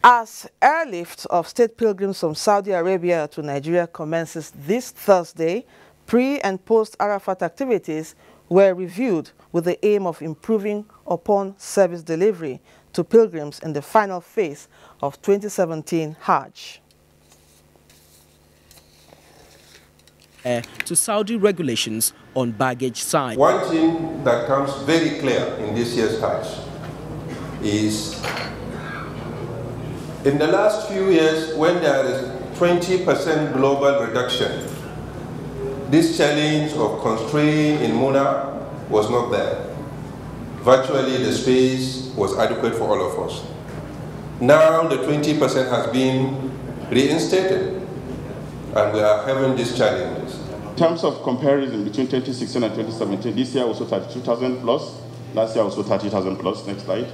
As airlift of state pilgrims from Saudi Arabia to Nigeria commences this Thursday, pre- and post-Arafat activities were reviewed with the aim of improving upon service delivery to pilgrims in the final phase of 2017 Hajj. To Saudi regulations on baggage side. One thing that comes very clear in this year's Hajj is in the last few years, when there is 20% global reduction, this challenge of constraint in Muna was not there. Virtually the space was adequate for all of us. Now the 20% has been reinstated and we are having these challenges. In terms of comparison between 2016 and 2017, this year also 32,000 plus, last year also 30,000 plus. Next slide.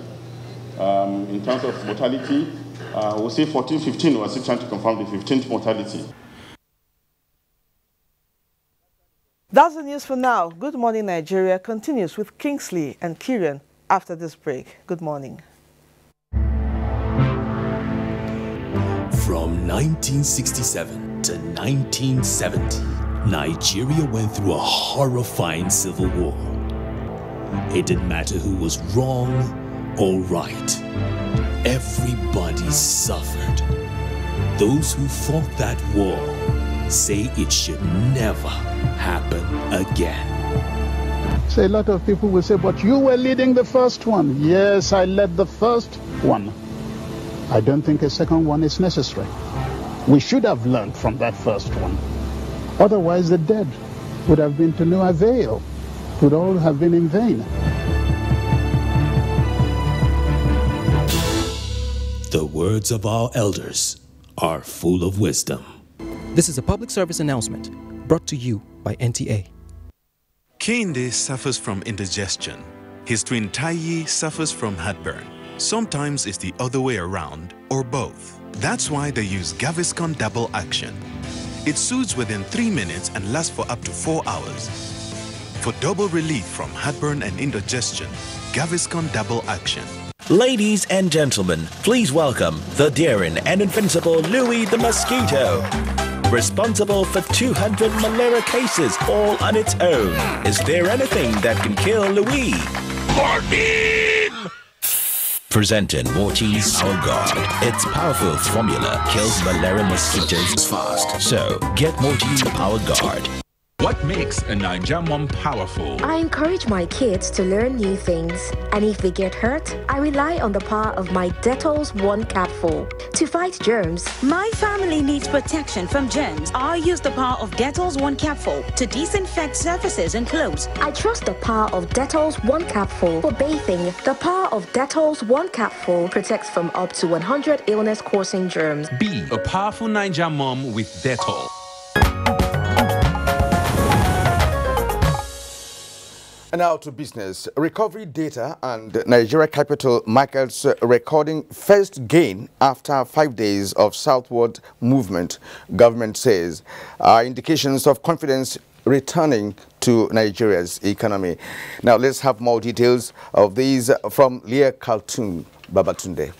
In terms of mortality, we'll say 14, 15, we're still trying to confirm the 15th mortality. That's the news for now. Good Morning Nigeria continues with Kingsley and Kieran after this break. Good morning. From 1967 to 1970, Nigeria went through a horrifying civil war. It didn't matter who was wrong or right. Everybody suffered. Those who fought that war say it should never happen again. So a lot of people will say, but you were leading the first one. Yes, I led the first one. I don't think a second one is necessary. We should have learned from that first one. Otherwise, the dead would have been to no avail, would all have been in vain. The words of our elders are full of wisdom. This is a public service announcement brought to you by NTA. Kehinde suffers from indigestion. His twin Taiyi suffers from heartburn. Sometimes it's the other way around, or both. That's why they use Gaviscon Double Action. It soothes within 3 minutes and lasts for up to 4 hours. For double relief from heartburn and indigestion, Gaviscon Double Action. Ladies and gentlemen, please welcome the daring and invincible Louis the Mosquito. Responsible for 200 malaria cases all on its own. Is there anything that can kill Louis? Morphine! Presenting Mortine's Power Guard. Its powerful formula kills malaria mosquitoes fast. So, get Mortine's Power Guard. What makes a Nigerian mom powerful? I encourage my kids to learn new things. And if they get hurt, I rely on the power of my Dettol's 1 capful to fight germs. My family needs protection from germs. I use the power of Dettol's 1 capful to disinfect surfaces and clothes. I trust the power of Dettol's 1 capful for bathing. The power of Dettol's 1 capful protects from up to 100 illness-causing germs. Be a powerful Nigerian mom with Dettol. And now to business. Recovery data and Nigeria capital markets recording first gain after 5 days of southward movement, government says, are indications of confidence returning to Nigeria's economy. Now let's have more details of these from Leah Kaltun Babatunde.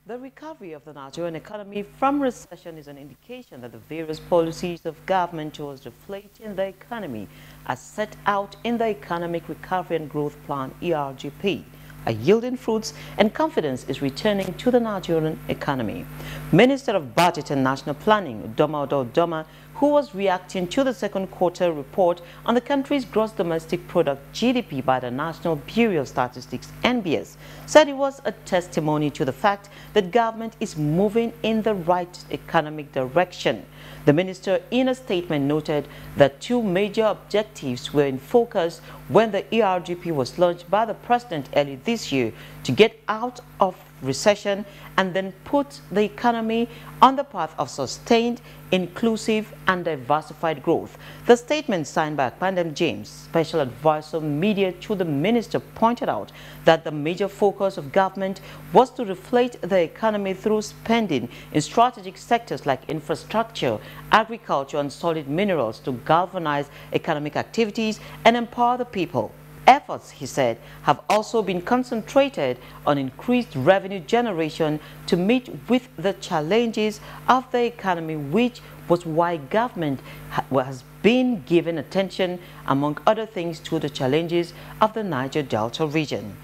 The recovery of the Nigerian economy from recession is an indication that the various policies of government towards deflating the economy as set out in the Economic Recovery and Growth Plan (ERGP) are yielding fruits, and confidence is returning to the Nigerian economy. Minister of Budget and National Planning, Udoma Udoma, who was reacting to the second quarter report on the country's gross domestic product (GDP) by the National Bureau of Statistics (NBS), said it was a testimony to the fact that government is moving in the right economic direction. The minister in a statement noted that 2 major objectives were in focus when the ERGP was launched by the president early this year: to get out of recession and then put the economy on the path of sustained, inclusive and diversified growth. The statement signed by Pandem James, Special Advisor Media to the Minister, pointed out that the major focus of government was to reflate the economy through spending in strategic sectors like infrastructure, agriculture and solid minerals to galvanize economic activities and empower the people. Efforts, he said, have also been concentrated on increased revenue generation to meet with the challenges of the economy, which was why government has been given attention, among other things, to the challenges of the Niger Delta region.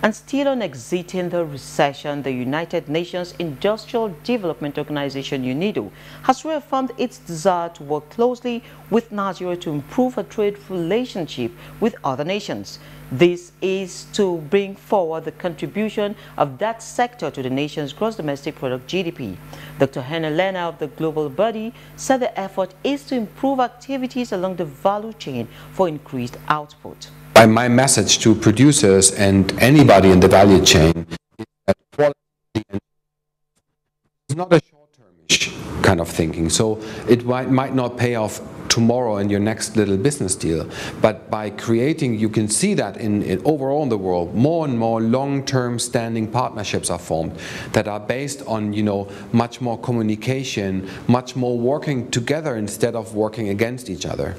And still on exiting the recession, the United Nations Industrial Development Organization, UNIDO, has reaffirmed its desire to work closely with Nigeria to improve a trade relationship with other nations. This is to bring forward the contribution of that sector to the nation's gross domestic product GDP. Dr. Hannah Lena of the global body said the effort is to improve activities along the value chain for increased output. My message to producers and anybody in the value chain is that quality is not a short-termish kind of thinking. So it might not pay off tomorrow in your next little business deal, but by creating, you can see that in overall in the world, more and more long-term standing partnerships are formed that are based on, you know, much more communication, much more working together instead of working against each other.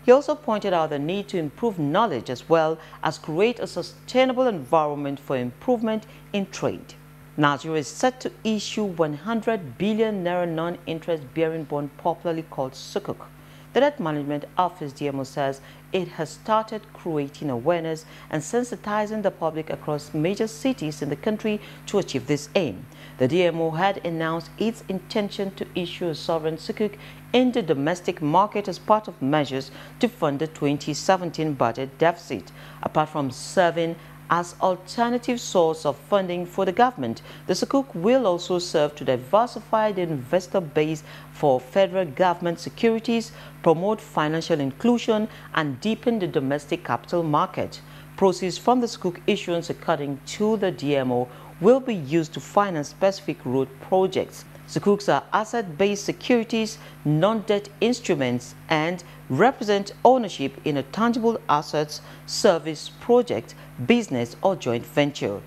He also pointed out the need to improve knowledge as well as create a sustainable environment for improvement in trade. Nigeria is set to issue 100 billion naira non-interest-bearing bond, popularly called Sukuk. The Debt Management Office, DMO, says it has started creating awareness and sensitizing the public across major cities in the country to achieve this aim. The DMO had announced its intention to issue a sovereign Sukuk in the domestic market as part of measures to fund the 2017 budget deficit. Apart from serving as alternative source of funding for the government, the Sukuk will also serve to diversify the investor base for federal government securities, promote financial inclusion, and deepen the domestic capital market. Proceeds from the Sukuk issuance, according to the DMO, will be used to finance specific road projects. Sukuks are asset-based securities, non-debt instruments, and represent ownership in a tangible assets, service, project, business, or joint venture.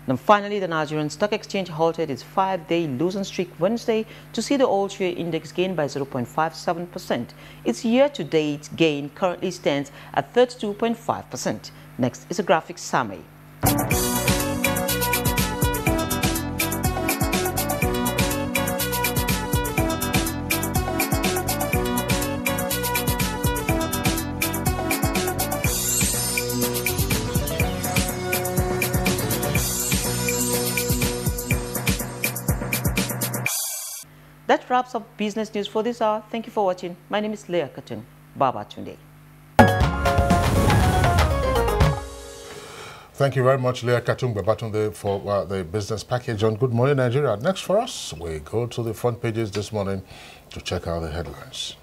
And finally, the Nigerian Stock Exchange halted its 5-day losing streak Wednesday to see the all-share index gain by 0.57%. Its year-to-date gain currently stands at 32.5%. Next is a graphic summary. That wraps up business news for this hour. Thank you for watching. My name is Leah Katun. Baba Tunde. Thank you very much, Leah Katun Babatunde, for the business package on Good Morning Nigeria. Next for us, we go to the front pages this morning to check out the headlines.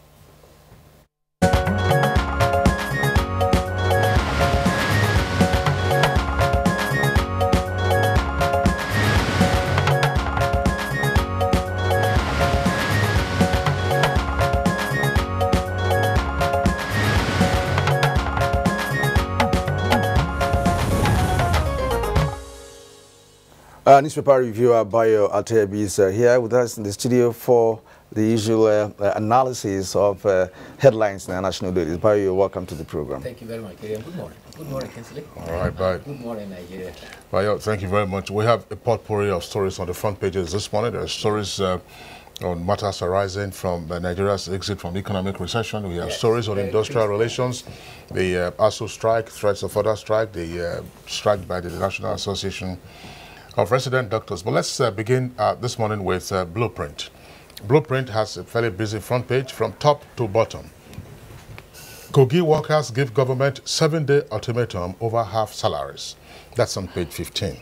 Newspaper reviewer Bayo Atebi is here with us in the studio for the usual analysis of headlines in the national dailies. Bayo, welcome to the program. Thank you very much, Kiriam. Good morning. Good morning, Kinsley. All right, bye. Good morning, Nigeria. Bayo, thank you very much. We have a potpourri of stories on the front pages this morning. There are stories on matters arising from Nigeria's exit from economic recession. We have stories on industrial relations, the ASU strike, threats of further strike, the strike by the National Association of Resident Doctors. But let's begin this morning with Blueprint. Blueprint has a fairly busy front page from top to bottom. Kogi workers give government 7-day ultimatum over half salaries. That's on page 15.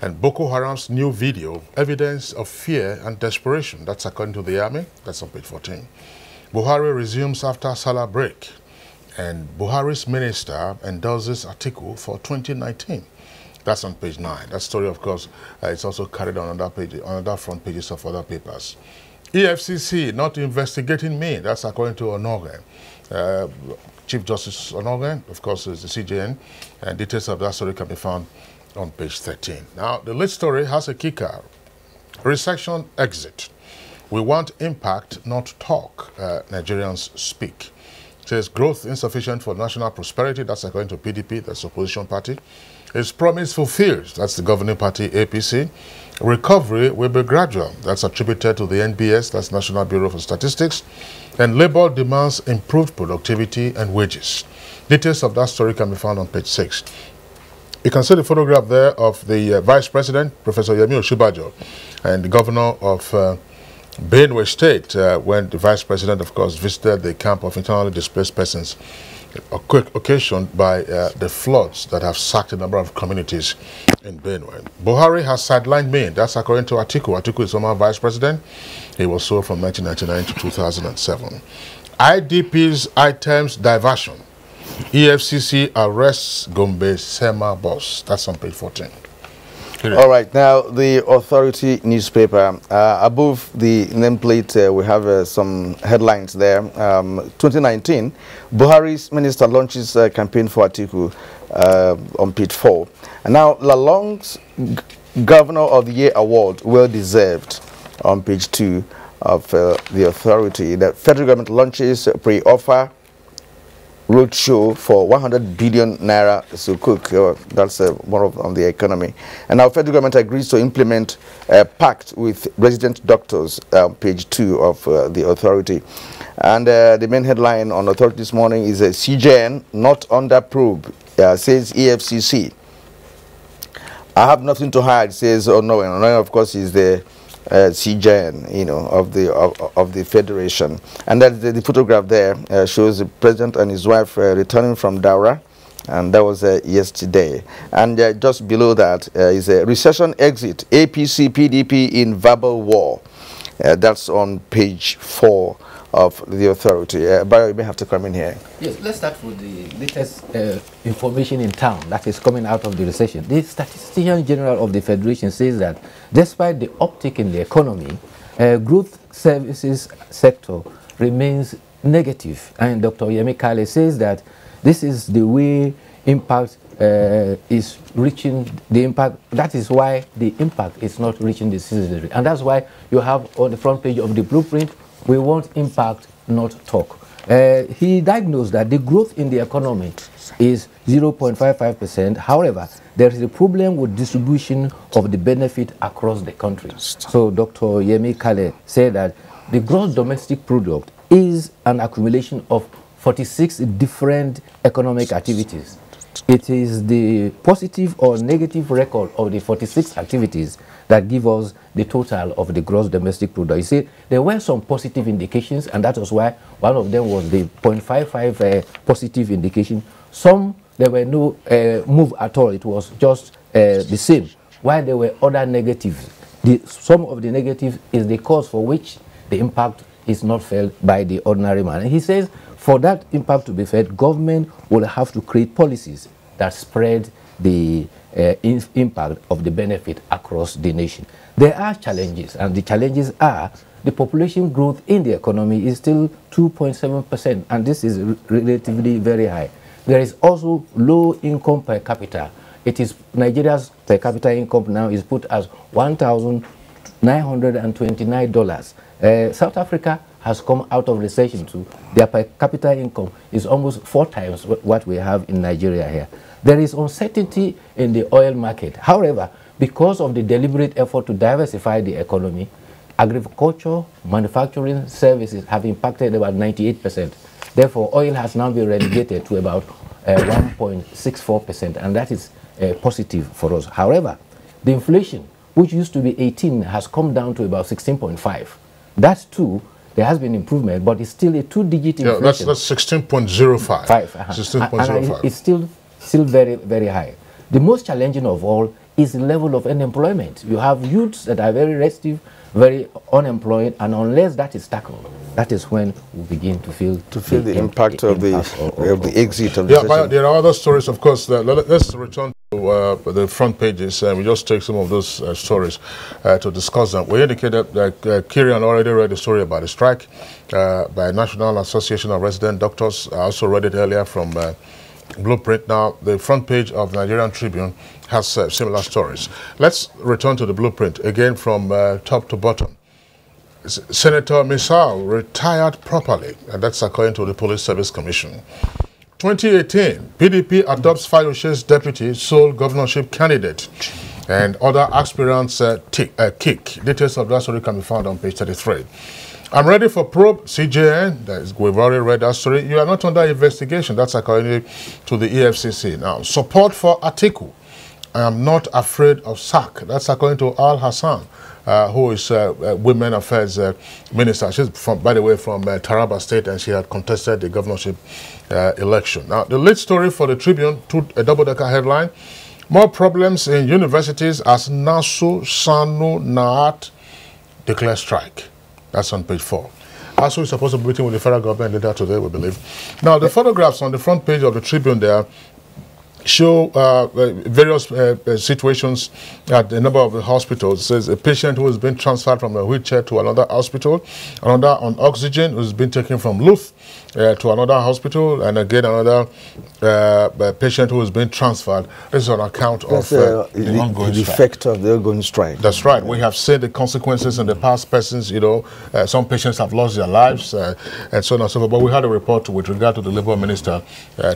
And Boko Haram's new video, evidence of fear and desperation. That's according to the army. That's on page 14. Buhari resumes after Salah break. And Buhari's minister endorses Atiku for 2019. That's on page 9. That story, of course, it's also carried on other pages, on other front pages of other papers. EFCC not investigating me. That's according to Onogen. Chief Justice Onogen, of course, is the CJN, and details of that story can be found on page 13. Now, the lead story has a kicker. Recession exit. We want impact, not talk, Nigerians speak. It says growth insufficient for national prosperity. That's according to PDP, that's the opposition party. Its promise fulfilled. That's the governing party, APC. Recovery will be gradual. That's attributed to the NBS, that's National Bureau for Statistics. And labor demands improved productivity and wages. Details of that story can be found on page 6. You can see the photograph there of the Vice President, Professor Yemi Osinbajo, and the Governor of Benue State, when the Vice President, of course, visited the camp of internally displaced persons, occasioned by the floods that have sacked a number of communities in Benue. Buhari has sidelined me. That's according to Atiku. Atiku is former Vice President. He was so from 1999 to 2007. IDP's items diversion. EFCC arrests Gombe Sema boss. That's on page 14. All right, now the Authority newspaper. Above the nameplate, we have some headlines there. 2019, Buhari's minister launches a campaign for Atiku on page 4. And now Lalong's Governor of the Year award, well deserved, on page 2 of the Authority. The federal government launches pre-offer roadshow for 100 billion naira sukuk. That's more on the economy. And now federal government agrees to implement a pact with resident doctors, page 2 of the Authority. And the main headline on Authority this morning is CJN not under probe, says EFCC. I have nothing to hide, says Onowen. Onowen, of course, is the CJN, you know, of the federation. And that the photograph there shows the president and his wife returning from Daura, and that was yesterday. And just below that is a recession exit, APC PDP in verbal war. That's on page 4 of the Authority. But you may have to come in here. Yes, let's start with the latest information in town that is coming out of the recession. The Statistician General of the Federation says that despite the uptick in the economy, growth services sector remains negative. And Dr. Yemi Kale says that this is the way impact is reaching the impact. That is why the impact is not reaching the citizenry. And that's why you have on the front page of the blueprint, we want impact, not talk. He diagnosed that the growth in the economy is 0.55%. However, there is a problem with distribution of the benefit across the country. So Dr. Yemi Kale said that the gross domestic product is an accumulation of 46 different economic activities. It is the positive or negative record of the 46 activities that give us the total of the gross domestic product. You see, there were some positive indications, and that was why one of them was the 0.55 positive indication. Some, there were no move at all. It was just the same, while there were other negatives. Some of the negatives is the cause for which the impact is not felt by the ordinary man. And he says, for that impact to be felt, government will have to create policies that spread the impact of the benefit across the nation. There are challenges, and the challenges are the population growth in the economy is still 2.7%, and this is relatively very high. There is also low income per capita. It is Nigeria's per capita income now is put as $1,929. South Africa has come out of recession too. Their per capita income is almost 4 times what we have in Nigeria here. There is uncertainty in the oil market. However, because of the deliberate effort to diversify the economy, agriculture, manufacturing, services have impacted about 98%. Therefore, oil has now been relegated to about 1.64%, and that is positive for us. However, the inflation, which used to be 18, has come down to about 16.5. That too, there has been improvement, but it's still a 2-digit inflation. Yeah, that's 16.05. 16.05. It's still very, very high. The most challenging of all is the level of unemployment. You have youths that are very restive, very unemployed, and unless that is tackled, that is when we begin to feel the impact of the exit of the recession. But there are other stories, of course. Let's return to the front pages. We just take some of those stories to discuss them. We indicated that Kirian already read the story about the strike by National Association of Resident Doctors. I also read it earlier from Blueprint. Now, the front page of Nigerian Tribune has similar stories. Let's return to the Blueprint again from top to bottom. Senator Misal retired properly, and that's according to the Police Service Commission. 2018, PDP adopts Fayoshe's deputy sole governorship candidate, and other aspirants kick. Details of that story can be found on page 33. I'm ready for probe, CJN. We've already read that story. You are not under investigation. That's according to the EFCC. Now, support for Atiku. I am not afraid of SAC. That's according to Al Hassan, who is Women Affairs Minister. She's, by the way, from Taraba State, and she had contested the governorship election. Now, the lead story for the Tribune, a double-decker headline, more problems in universities as NASU, SANU, NAAT declare strike. That's on page 4. ASU is supposed to be meeting with the federal government later today, we believe. Now, the photographs on the front page of the Tribune there show various situations at a number of the hospitals. It says a patient who has been transferred from a wheelchair to another hospital, another on oxygen who's been taken from Luth to another hospital, and again another patient who has been transferred. This is on account of the ongoing the effect of the ongoing strike. That's right. We have seen the consequences in the past. Persons, you know, some patients have lost their lives and so on and so forth. But we had a report with regard to the Labour Minister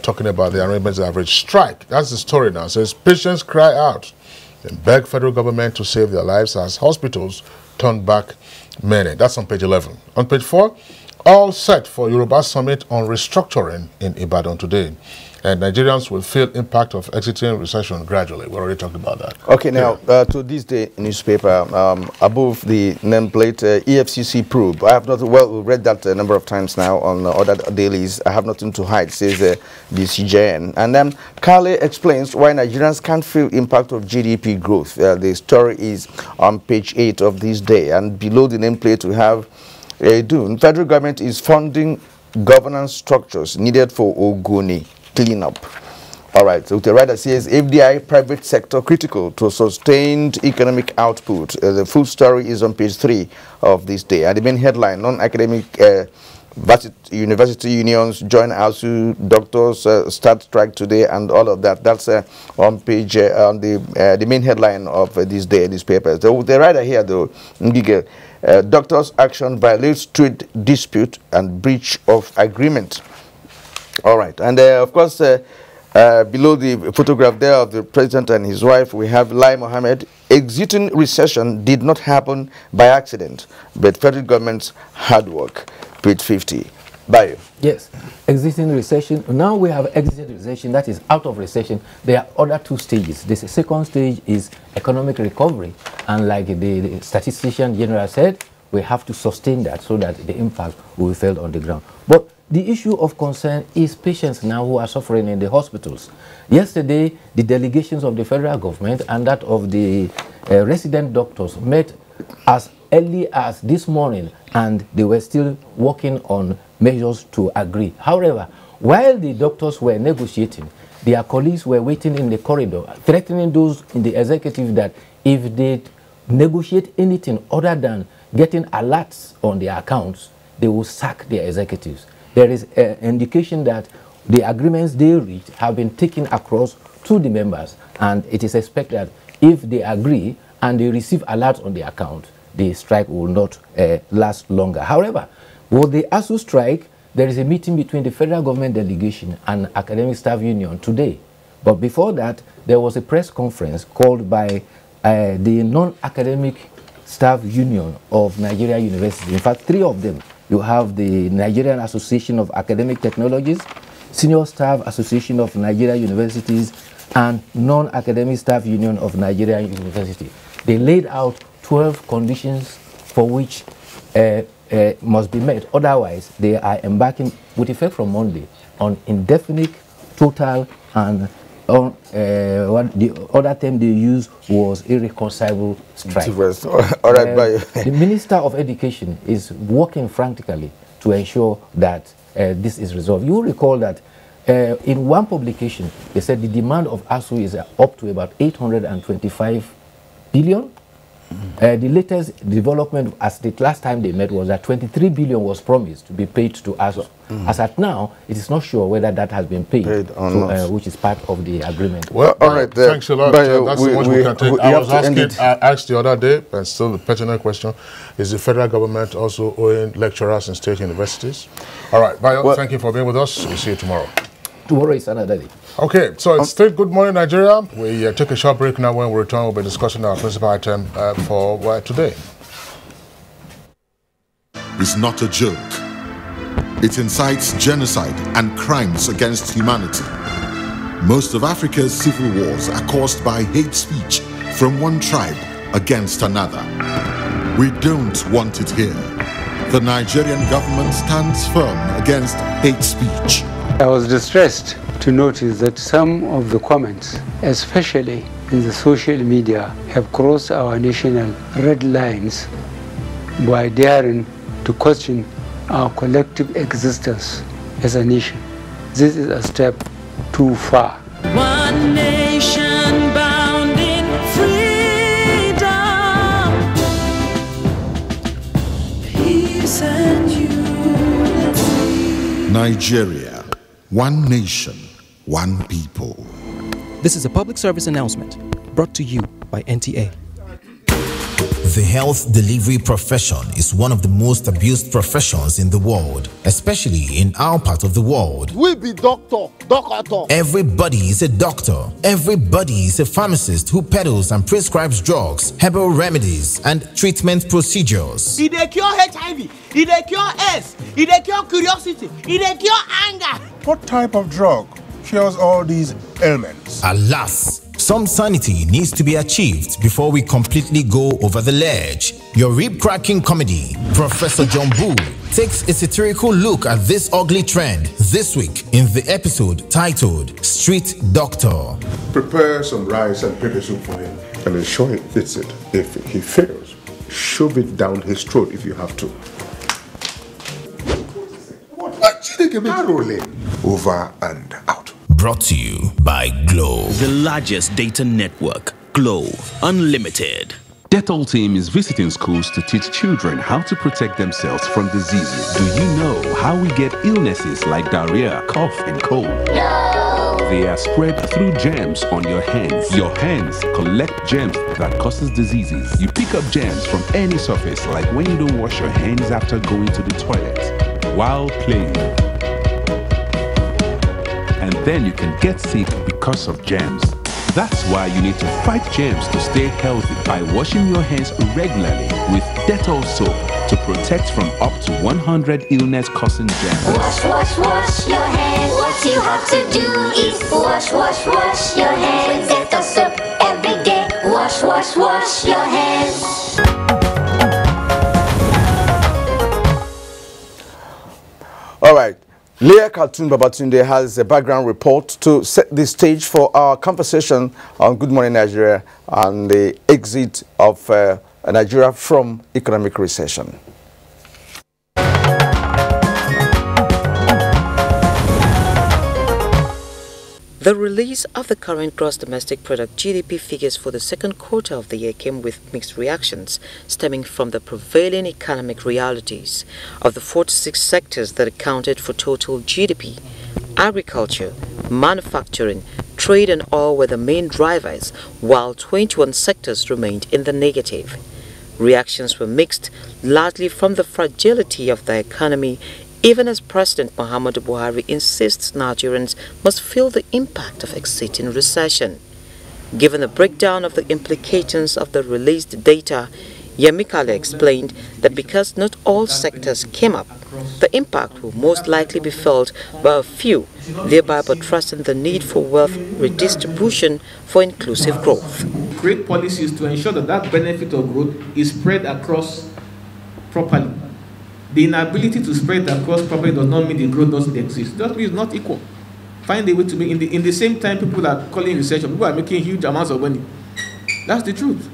talking about the arrangements that have reached strike. That's the story now. It says patients cry out and beg federal government to save their lives as hospitals turn back many. That's on page 11. On page 4, all set for Yoruba Summit on restructuring in Ibadan today. And Nigerians will feel impact of exiting recession gradually. We already talked about that. Okay, now to this day newspaper, above the nameplate EFCC probe. I have not, well, we read that a number of times now on other dailies. I have nothing to hide, says the CJN. And then Kale explains why Nigerians can't feel impact of GDP growth. The story is on page 8 of this day. And below the nameplate we have federal government is funding governance structures needed for Ogoni cleanup. All right, so the writer says FDI private sector critical to sustained economic output. The full story is on page 3 of this day. And the main headline, non-academic university unions join ASU, doctors start strike today, and all of that. That's on page, on the main headline of this day newspaper. So the writer here, though, doctors' action violates trade dispute and breach of agreement. All right, and of course, below the photograph there of the president and his wife, we have Lai Mohammed. Exiting recession did not happen by accident, but federal government's hard work. Page 50. Bayo. Yes, exiting recession. Now we have exited recession, that is out of recession. There are other 2 stages. The second stage is economic recovery. And like the statistician general said, we have to sustain that so that the impact will be felt on the ground. But the issue of concern is patients now who are suffering in the hospitals. Yesterday, the delegations of the federal government and that of the resident doctors met as early as this morning, and they were still working on measures to agree. However, while the doctors were negotiating, their colleagues were waiting in the corridor, threatening those in the executive that if they negotiate anything other than getting alerts on their accounts, they will sack their executives. There is an indication that the agreements they reached have been taken across to the members, and it is expected that if they agree and they receive alerts on the account, the strike will not last longer. However, with the ASU strike, there is a meeting between the federal government delegation and academic staff union today. But before that, there was a press conference called by the non-academic staff union of Nigeria University. In fact, 3 of them. You have the Nigerian Association of Academic Technologies, Senior Staff Association of Nigeria Universities, and Non-Academic Staff Union of Nigeria University. They laid out 12 conditions for which must be met. Otherwise, they are embarking with effect from Monday on indefinite, total, and what the other term they used was irreconcilable strike. All right, the Minister of Education is working frantically to ensure that this is resolved. You will recall that in one publication, they said the demand of ASU is up to about 825 billion. The latest development, as the last time they met, was that 23 billion was promised to be paid to us. As at now, it is not sure whether that has been paid or not. which is part of the agreement. Well, all right. Thanks a lot. That's the most we can take. I asked the other day, and still the pertinent question, is the federal government also owing lecturers in state universities? All right, Bayo, thank you for being with us. We'll see you tomorrow. Tomorrow is another day. Okay, so it's still Good Morning Nigeria. We take a short break now. When we return, we'll be discussing our principal item for today. It's not a joke. It incites genocide and crimes against humanity. Most of Africa's civil wars are caused by hate speech from one tribe against another. We don't want it here. The Nigerian government stands firm against hate speech. I was distressed to notice that some of the comments, especially in the social media, have crossed our national red lines by daring to question our collective existence as a nation. This is a step too far. One nation bound in freedom, peace and unity. Nigeria, one nation, one people. This is a public service announcement brought to you by NTA. The health delivery profession is one of the most abused professions in the world, especially in our part of the world. We be doctor. Everybody is a doctor. Everybody is a pharmacist who peddles and prescribes drugs, herbal remedies, and treatment procedures. It dey cure HIV, it dey cure AIDS, it dey cure curiosity, it dey cure anger. What type of drug cures all these ailments? Alas, some sanity needs to be achieved before we completely go over the ledge. Your rib-cracking comedy, Professor John Boo, takes a satirical look at this ugly trend this week in the episode titled Street Doctor. Prepare some rice and pepper soup for him and ensure he eats it. If he fails, shove it down his throat if you have to. Over and out. Brought to you by Glow. The largest data network, Glow Unlimited. Dettol team is visiting schools to teach children how to protect themselves from diseases. Do you know how we get illnesses like diarrhea, cough, and cold? No. They are spread through germs on your hands. Your hands collect germs that causes diseases. You pick up germs from any surface, like when you don't wash your hands after going to the toilet, while playing. And then you can get sick because of germs. That's why you need to fight germs to stay healthy by washing your hands regularly with Dettol soap to protect from up to 100 illness-causing germs. Wash, wash, wash your hands. What you have to do is wash, wash, wash your hands. With Dettol soap every day. Wash, wash, wash your hands. All right. Leah Kaltun Babatunde has a background report to set the stage for our conversation on Good Morning Nigeria and the exit of Nigeria from economic recession. The release of the current gross domestic product GDP figures for the second quarter of the year came with mixed reactions, stemming from the prevailing economic realities. Of the 46 sectors that accounted for total GDP, agriculture, manufacturing, trade and oil were the main drivers, while 21 sectors remained in the negative. Reactions were mixed, largely from the fragility of the economy, even as President Muhammadu Buhari insists Nigerians must feel the impact of exiting recession. Given the breakdown of the implications of the released data, Yemikale explained that because not all sectors came up, the impact will most likely be felt by a few, thereby buttressing the need for wealth redistribution for inclusive growth. Create policies to ensure that that benefit of growth is spread across properly. The inability to spread across properly does not mean the growth doesn't exist. That means it's not equal. Find a way to make, in the same time people are calling recession, people are making huge amounts of money. That's the truth.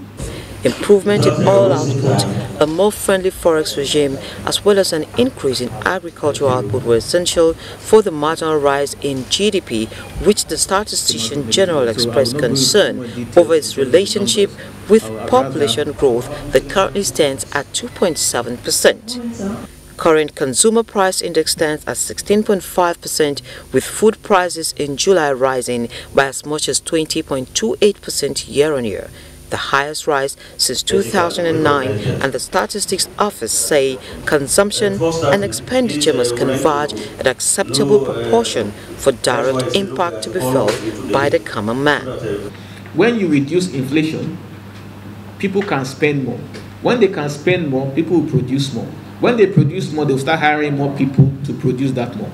improvement in oil output, a more friendly forex regime, as well as an increase in agricultural output were essential for the marginal rise in GDP, which the Statistician General expressed concern over its relationship with population growth that currently stands at 2.7%. Current consumer price index stands at 16.5%, with food prices in July rising by as much as 20.28% year-on-year, the highest rise since 2009, and the Statistics Office say consumption and expenditure must converge at acceptable proportion for direct impact to be felt by the common man. When you reduce inflation, people can spend more. When they can spend more, people will produce more. When they produce more, they'll start hiring more people to produce that more.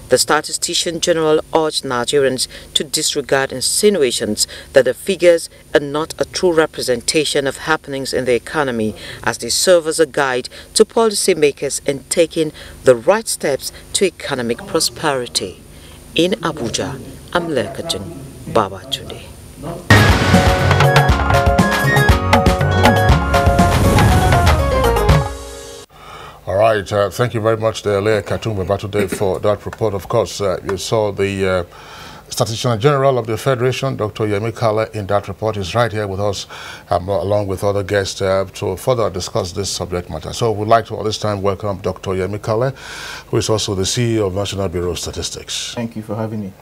The Statistician General urged Nigerians to disregard insinuations that the figures are not a true representation of happenings in the economy, as they serve as a guide to policymakers in taking the right steps to economic prosperity. In Abuja, I'm Lekatun Baba today. All right, thank you very much, Leah Katumba, today for that report. Of course, you saw the Statistician General of the Federation, Dr. Yemi Kale, in that report. Is right here with us, along with other guests, to further discuss this subject matter. So we'd like to, at this time, welcome Dr. Yemi Kale, who is also the CEO of National Bureau of Statistics. Thank you for having me.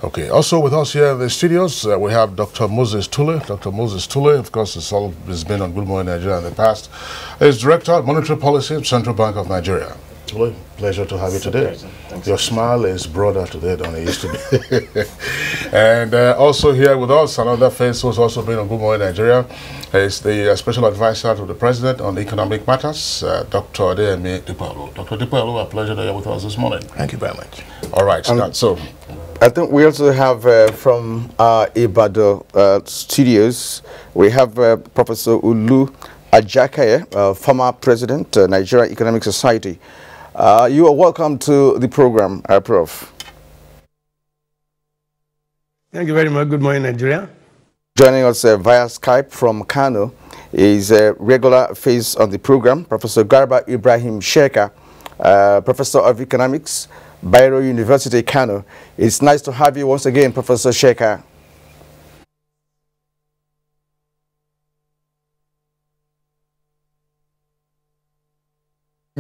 Okay, also with us here in the studios, we have Dr. Moses Tule. Dr. Moses Tule, of course, has been on Good Morning Nigeria in the past. He's Director of Monetary Policy at Central Bank of Nigeria. Tule, pleasure to have you today. Your smile is broader today than it used to be. And also here with us, another face who's also been on Good Morning Nigeria is the Special Advisor to the President on Economic Matters, Dr. Adeyemi Dipelu. Dr. Dipelu, a pleasure to have you with us this morning. Thank you very much. All right, so I think we also have from our Ibadan studios, we have Professor Ulu Ajakaye, former President, Nigerian Economic Society. You are welcome to the program, Prof. Thank you very much. Good morning, Nigeria. Joining us via Skype from Kano is a regular face on the program, Professor Garba Ibrahim Sheka, Professor of Economics, Bayero University, Kano. It's nice to have you once again, Professor Sheka.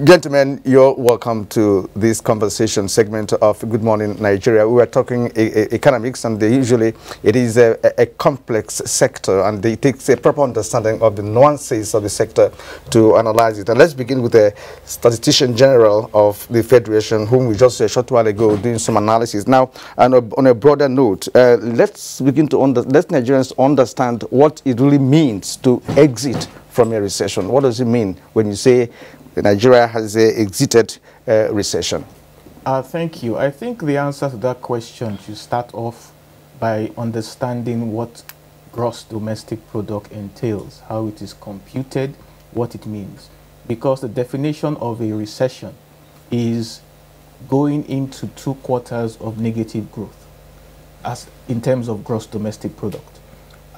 Gentlemen, you're welcome to this conversation segment of Good Morning Nigeria. We were talking economics, and usually it is a complex sector, and it takes a proper understanding of the nuances of the sector to analyze it. And let's begin with the Statistician General of the Federation, whom we just saw a short while ago doing some analysis. Now, and on a broader note, let's begin to let Nigerians understand what it really means to exit from a recession. What does it mean when you say Nigeria has exited recession? Thank you. I think the answer to that question should start off by understanding what gross domestic product entails, how it is computed, what it means. Because the definition of a recession is going into 2 quarters of negative growth as in terms of gross domestic product.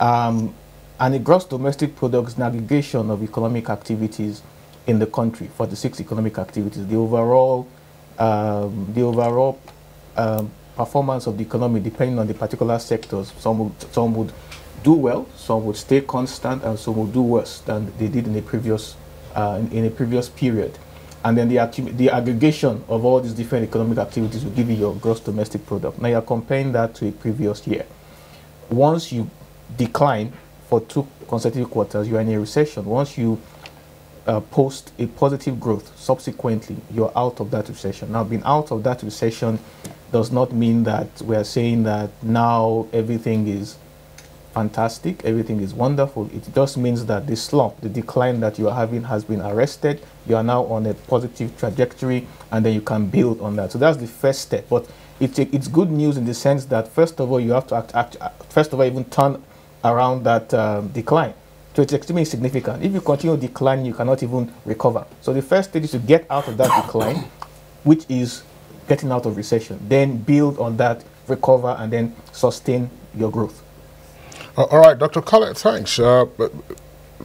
And a gross domestic product is an aggregation of economic activities in the country, 46 economic activities. The overall performance of the economy, depending on the particular sectors, some would do well, some would stay constant, and some would do worse than they did in a previous period. And then the aggregation of all these different economic activities will give you your gross domestic product. Now you're comparing that to a previous year. Once you decline for 2 consecutive quarters, you are in a recession. Once you post a positive growth, subsequently you're out of that recession. Now, being out of that recession does not mean that we are saying that now everything is fantastic, everything is wonderful. It just means that the slump, the decline that you are having has been arrested. You are now on a positive trajectory, and then you can build on that. So that's the first step. But it's good news in the sense that, first of all, you have to first of all even turn around that decline. So it's extremely significant. If you continue declining, you cannot even recover. So the first stage is to get out of that decline, which is getting out of recession. Then build on that, recover, and then sustain your growth. All right, Dr. Kale, thanks.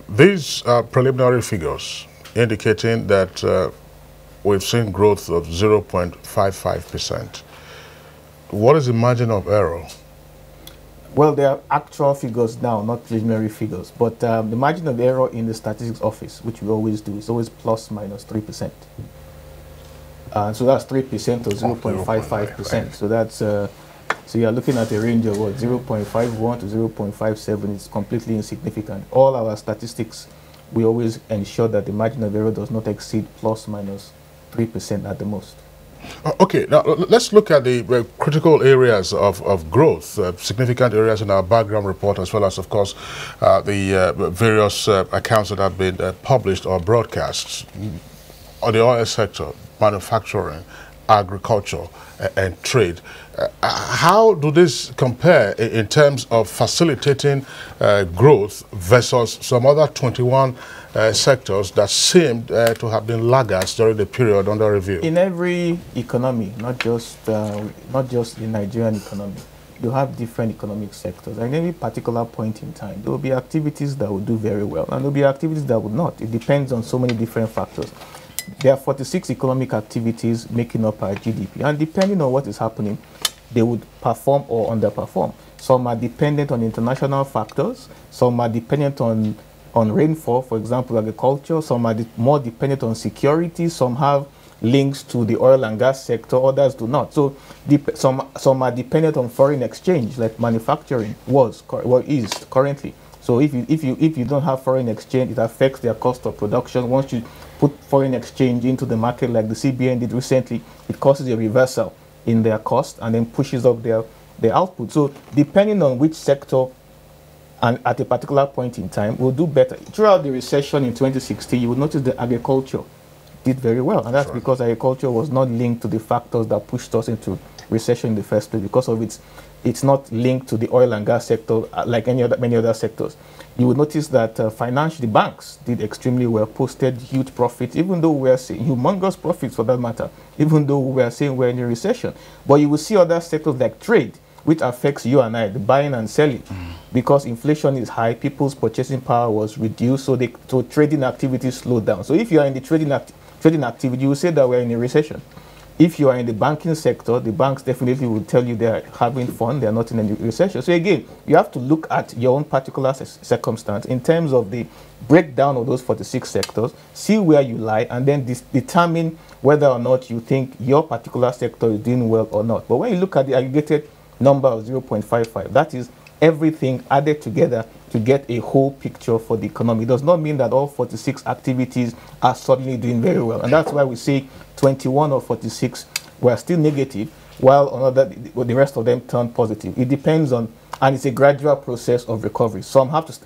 these are preliminary figures indicating that we've seen growth of 0.55%. What is the margin of error? Well, they are actual figures now, not preliminary figures. But the margin of error in the statistics office, which we always do, is always plus minus 3%. So that's 3% or 0.55%. So that's so you are looking at a range of what, 0.51 to 0.57. It's completely insignificant. All our statistics, we always ensure that the margin of error does not exceed plus minus 3% at the most. Okay, now let's look at the critical areas of growth, significant areas in our background report, as well as, of course, the various accounts that have been published or broadcast on the oil sector, manufacturing, agriculture, and trade. How do this compare in terms of facilitating growth versus some other 21 sectors that seemed to have been laggards during the period under review? In every economy, not just the Nigerian economy, you have different economic sectors. At any particular point in time, there will be activities that will do very well, and there will be activities that will not. It depends on so many different factors. There are 46 economic activities making up our GDP, and depending on what is happening, they would perform or underperform. Some are dependent on international factors, some are dependent on rainfall, for example, agriculture, some are more dependent on security, some have links to the oil and gas sector, others do not. So some are dependent on foreign exchange, like manufacturing is currently. So if you don't have foreign exchange, it affects their cost of production. Once you put foreign exchange into the market, like the CBN did recently, it causes a reversal in their cost and then pushes up their output. So depending on which sector and at a particular point in time, will do better. Throughout the recession in 2016, you will notice that agriculture did very well, and that's because agriculture was not linked to the factors that pushed us into recession in the first place. Because of it's not linked to the oil and gas sector like many other sectors. You will notice that financially, banks did extremely well, posted huge profits, even though we are seeing humongous profits for that matter, even though we are saying we're in a recession. But you will see other sectors like trade, which affects you and I, the buying and selling. Because inflation is high, people's purchasing power was reduced, so trading activities slowed down. So if you are in the trading activity, you will say that we're in a recession. If you are in the banking sector, the banks definitely will tell you they are having fun, they are not in any recession. So again, you have to look at your own particular circumstance in terms of the breakdown of those 46 sectors, see where you lie, and then determine whether or not you think your particular sector is doing well or not. But when you look at the aggregated number of 0.55, that is everything added together to get a whole picture for the economy. It does not mean that all 46 activities are suddenly doing very well. And that's why we say 21 or 46 were still negative, while the rest of them turned positive. It depends on, and it's a gradual process of recovery. Some have to,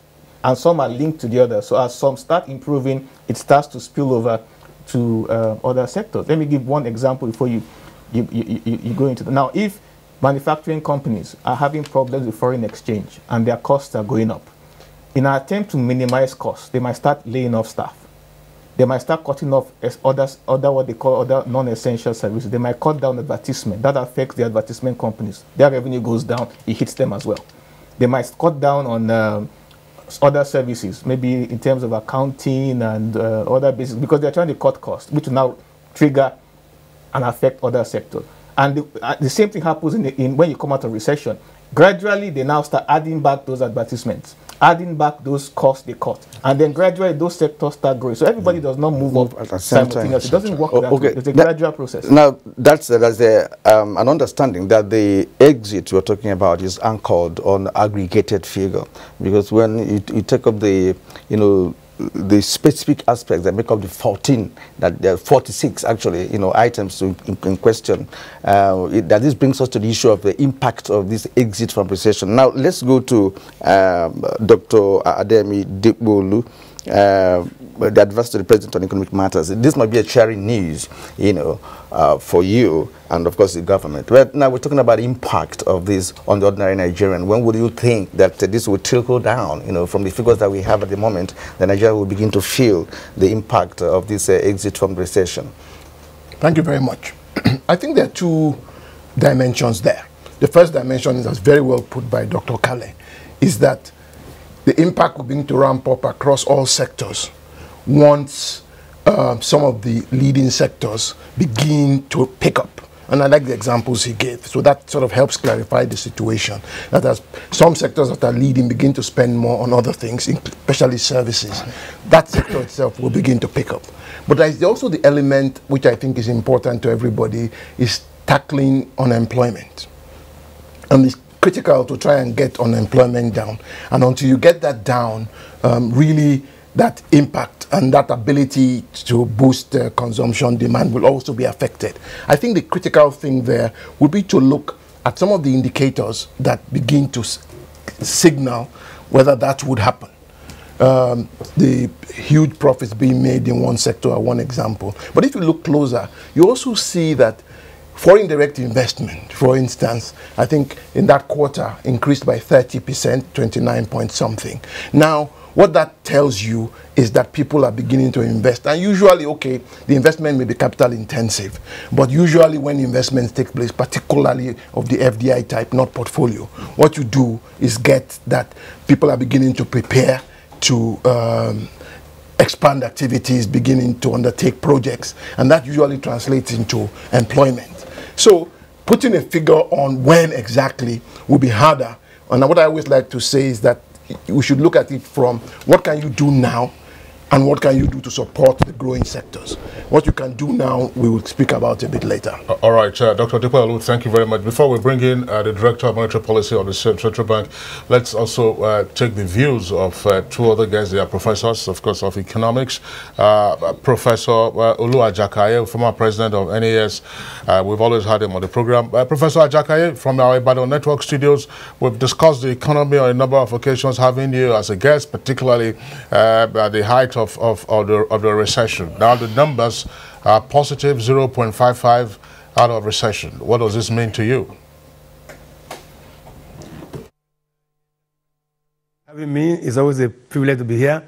and some are linked to the others. So as some start improving, it starts to spill over to other sectors. Let me give one example before you go into the. Now, if manufacturing companies are having problems with foreign exchange and their costs are going up, in an attempt to minimize costs, they might start laying off staff. They might start cutting off what they call other non-essential services. They might cut down advertisement. That affects the advertisement companies. Their revenue goes down, it hits them as well. They might cut down on other services, maybe in terms of accounting and other business, because they're trying to cut costs, which will now trigger and affect other sectors. And the same thing happens when you come out of recession. Gradually, they now start adding back those advertisements, adding back those costs they cut. And then gradually, those sectors start growing. So everybody does not move up simultaneously. It doesn't work that way. It's a gradual process. Now, that's an understanding that the exit we're talking about is anchored on aggregated figure. Because when you take up the the specific aspects that make up the 14, that there are 46 actually, items in question, that this brings us to the issue of the impact of this exit from recession. Now, let's go to Dr. Ademi Dikbolu, the advisor to the President on Economic Matters. This might be a cheering news, for you and, of course, the government. But now we're talking about impact of this on the ordinary Nigerian. When would you think that this will trickle down, from the figures that we have at the moment, that Nigeria will begin to feel the impact of this exit from recession? Thank you very much. I think there are two dimensions there. The first dimension is, as very well put by Dr. Kale, is that the impact will begin to ramp up across all sectors once some of the leading sectors begin to pick up. And I like the examples he gave. So that sort of helps clarify the situation. That as some sectors that are leading begin to spend more on other things, especially services, that sector itself will begin to pick up. But there's also the element which I think is important to everybody, is tackling unemployment. And it's critical to try and get unemployment down. And until you get that down, really that impact and that ability to boost consumption demand will also be affected. I think the critical thing there would be to look at some of the indicators that begin to signal whether that would happen. The huge profits being made in one sector are one example. But if you look closer, you also see that foreign direct investment, for instance, I think in that quarter increased by 30%, 29 point something. Now, what that tells you is that people are beginning to invest. And usually, okay, the investment may be capital intensive, but usually when investments take place, particularly of the FDI type, not portfolio, what you do is get that people are beginning to prepare to expand activities, beginning to undertake projects, and that usually translates into employment. So putting a figure on when exactly will be harder. And what I always like to say is that we should look at it from what can you do now and what can you do to support the growing sectors. What you can do now, we will speak about a bit later. All right, Dr. Adepoyalu, thank you very much. Before we bring in the Director of Monetary Policy of the Central Bank, let's also take the views of two other guests. They are professors, of course, of economics. Professor Olu Ajakaye, former president of NAS. We've always had him on the program. Professor Ajakaye, from our Ibadan Network studios, we've discussed the economy on a number of occasions, having you as a guest, particularly at the height of the recession. Now the numbers are positive 0.55 out of recession. What does this mean to you? Having me, it's always a privilege to be here.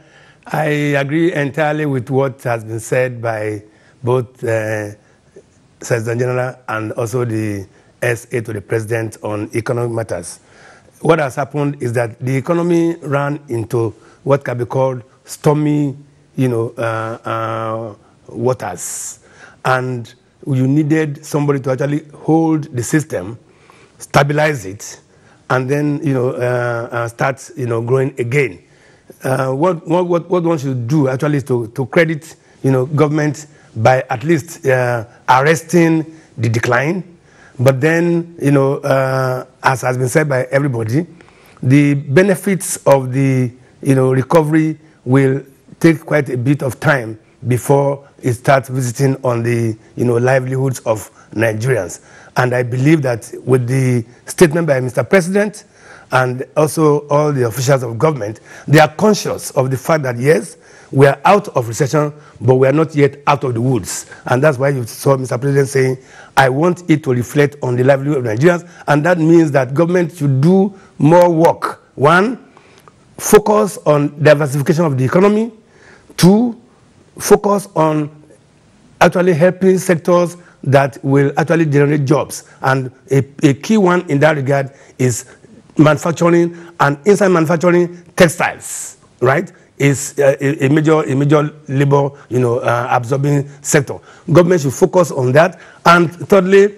I agree entirely with what has been said by both Secretary General and also the SA to the President on economic matters. What has happened is that the economy ran into what can be called stormy, waters, and you needed somebody to actually hold the system, stabilize it, and then start growing again. What one should do actually is to credit government by at least arresting the decline, but then as has been said by everybody, the benefits of the recovery will take quite a bit of time before it starts visiting on the livelihoods of Nigerians. And I believe that with the statement by Mr. President and also all the officials of government, they are conscious of the fact that yes, we are out of recession, but we are not yet out of the woods. And that's why you saw Mr. President saying, I want it to reflect on the livelihood of Nigerians, and that means that government should do more work. One, focus on diversification of the economy. Two, focus on actually helping sectors that will actually generate jobs. And a key one in that regard is manufacturing, and inside manufacturing, textiles, right? Is a major labor, absorbing sector. Government should focus on that. And thirdly,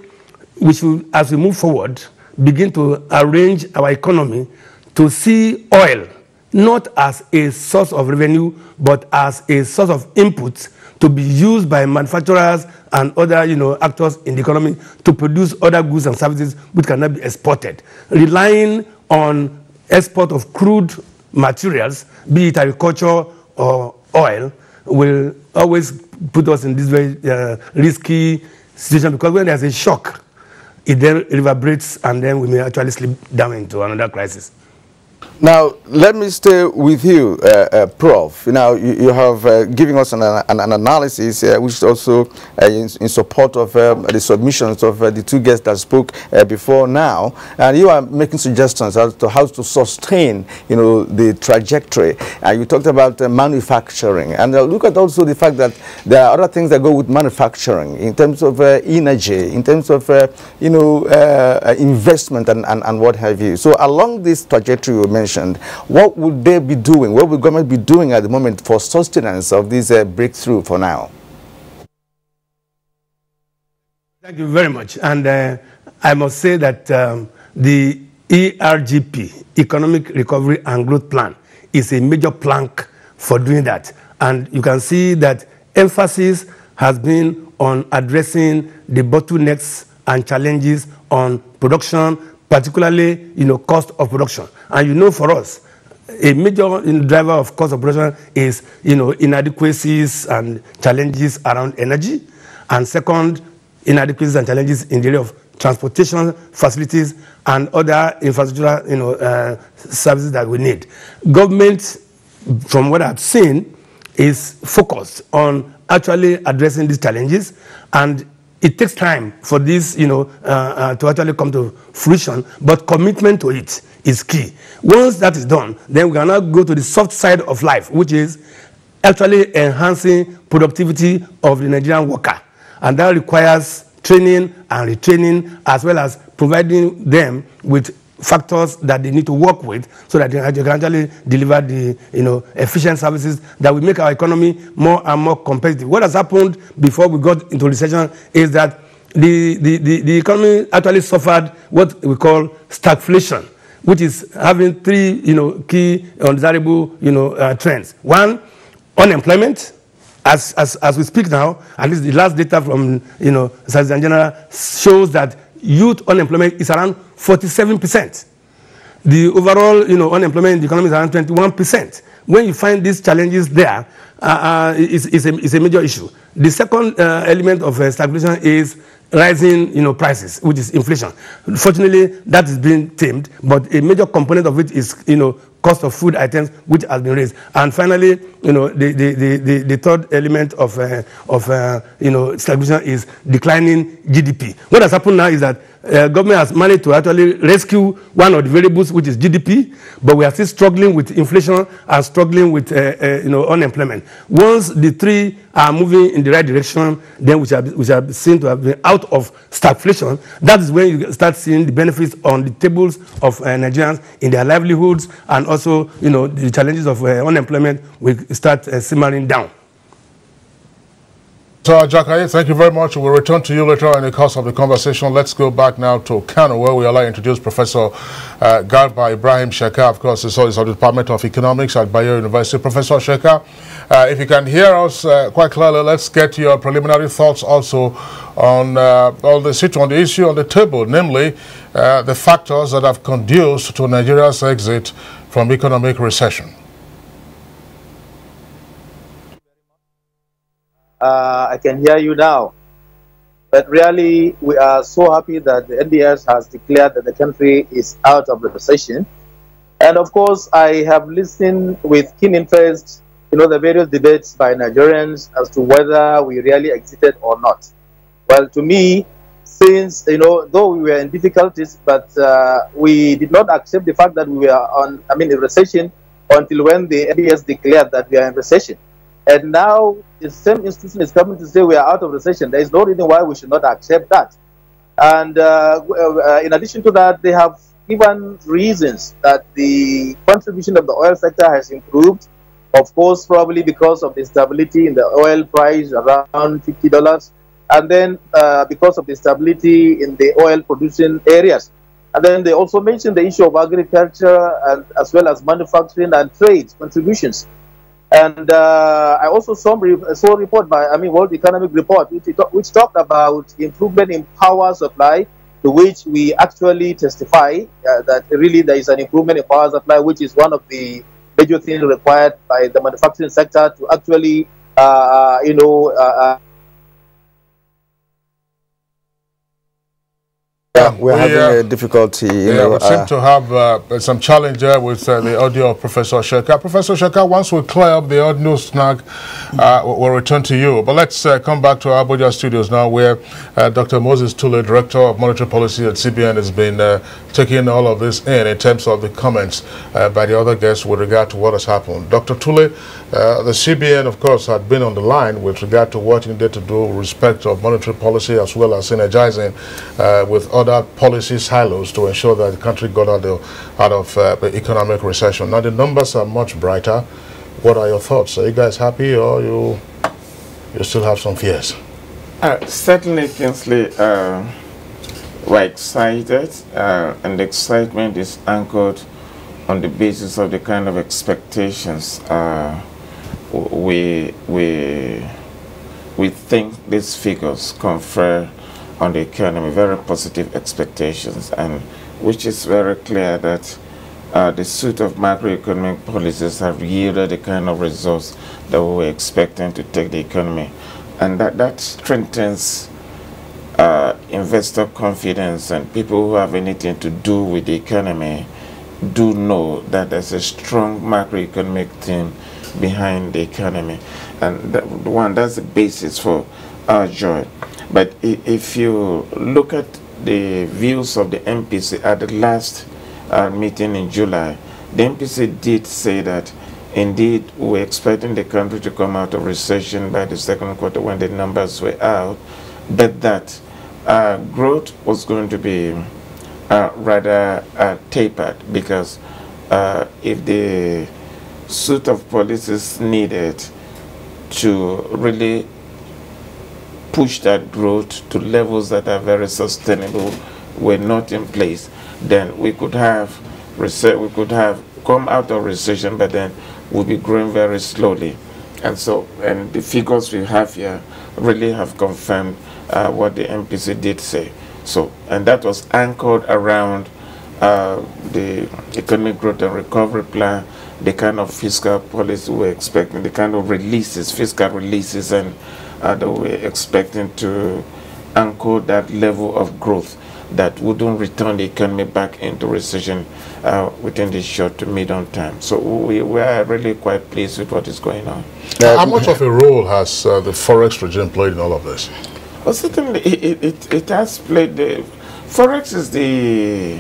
we should, as we move forward, begin to arrange our economy to see oil not as a source of revenue, but as a source of input to be used by manufacturers and other actors in the economy to produce other goods and services which cannot be exported. Relying on export of crude materials, be it agriculture or oil, will always put us in this very risky situation, because when there's a shock, it then reverberates and then we may actually slip down into another crisis. Now, let me stay with you, Prof. Now, you have given us an analysis which is also in support of the submissions of the two guests that spoke before now. And you are making suggestions as to how to sustain, the trajectory. You talked about manufacturing. And look at also the fact that there are other things that go with manufacturing in terms of energy, in terms of, investment and what have you. So along this trajectory you mentioned, mentioned. What would they be doing? What would government be doing at the moment for sustenance of this breakthrough for now? Thank you very much. And I must say that the ERGP, Economic Recovery and Growth Plan, is a major plank for doing that. And you can see that emphasis has been on addressing the bottlenecks and challenges on production, particularly, cost of production. And for us, a major driver of cost of production is, inadequacies and challenges around energy. And second, inadequacies and challenges in the area of transportation facilities and other infrastructure, services that we need. Government, from what I've seen, is focused on actually addressing these challenges, and it takes time for this, to actually come to fruition, but commitment to it is key. Once that is done, then we can now go to the soft side of life, which is actually enhancing productivity of the Nigerian worker. And that requires training and retraining, as well as providing them with factors that they need to work with so that they can actually deliver the efficient services that will make our economy more and more competitive. What has happened before we got into recession is that the economy actually suffered what we call stagflation, which is having three key undesirable trends. One, unemployment. As we speak now, at least the last data from Statistics General shows that youth unemployment is around 47%. The overall unemployment in the economy is around 21%. When you find these challenges there, it's a major issue. The second element of stagflation is rising prices, which is inflation. Fortunately, that is being tamed, but a major component of it is cost of food items, which has been raised. And finally, the third element of stagflation is declining GDP. What has happened now is that government has managed to actually rescue one of the variables, which is GDP, but we are still struggling with inflation and struggling with unemployment. Once the three are moving in the right direction, then we shall be seen to have been out of stagflation. That is when you start seeing the benefits on the tables of Nigerians in their livelihoods, and also the challenges of unemployment will start simmering down. So, Jakaye, thank you very much. We'll return to you later on in the course of the conversation. Let's go back now to Kano, where we allow introduce Professor Garba Ibrahim Sheka. Of course, he's of the Department of Economics at Bayero University. Professor Sheka, if you can hear us quite clearly, let's get your preliminary thoughts also on the issue on the table, namely the factors that have conduced to Nigeria's exit from economic recession. I can hear you now. But really, we are so happy that the NBS has declared that the country is out of the recession. And of course, I have listened with keen interest, the various debates by Nigerians as to whether we really exited or not. Well, to me, since, though we were in difficulties, but we did not accept the fact that we were in recession until when the NBS declared that we are in recession. And now the same institution is coming to say we are out of recession. There is no reason why we should not accept that. And in addition to that, they have given reasons that the contribution of the oil sector has improved. Of course, probably because of the stability in the oil price around $50. And then because of the stability in the oil producing areas. And then they also mentioned the issue of agriculture and as well as manufacturing and trade contributions. And I also saw a report by, World Economic Report, which talked about improvement in power supply, to which we actually testify that really there is an improvement in power supply, which is one of the major things required by the manufacturing sector to actually, we're having a difficulty. We seem to have some challenge there with the audio of Professor Sheka. Professor Sheka, once we clear up the audio snag, we'll return to you. But let's come back to our Abuja studios now, where Dr. Moses Tule, Director of Monetary Policy at CBN, has been taking all of this in terms of the comments by the other guests with regard to what has happened. Dr. Tule, the CBN, of course, had been on the line with regard to what you need to do with respect of monetary policy, as well as synergizing with other other policy silos to ensure that the country got out of the economic recession. Now the numbers are much brighter. What are your thoughts? Are you guys happy, or you still have some fears? Certainly, Kingsley, we're excited, and the excitement is anchored on the basis of the kind of expectations we think these figures confer on the economy, very positive expectations, and which is very clear that the suite of macroeconomic policies have yielded the kind of results that we were expecting to take the economy, and that strengthens investor confidence, and people who have anything to do with the economy do know that there's a strong macroeconomic theme behind the economy, and that's the basis for our joy. But if you look at the views of the MPC at the last meeting in July, the MPC did say that indeed we're expecting the country to come out of recession by the second quarter when the numbers were out, but that growth was going to be rather tapered, because if the suite of policies needed to really push that growth to levels that are very sustainable were not in place, then we could have come out of recession, but then we'll be growing very slowly. And so, and the figures we have here really have confirmed what the MPC did say. So, and that was anchored around the economic growth and recovery plan, the kind of fiscal policy we're expecting, the kind of releases, fiscal releases, and that we're expecting to anchor that level of growth that wouldn't return the economy back into recession within the short to medium time. So we are really quite pleased with what is going on. How much of a role has the Forex regime played in all of this? Well, certainly it has played. Forex is the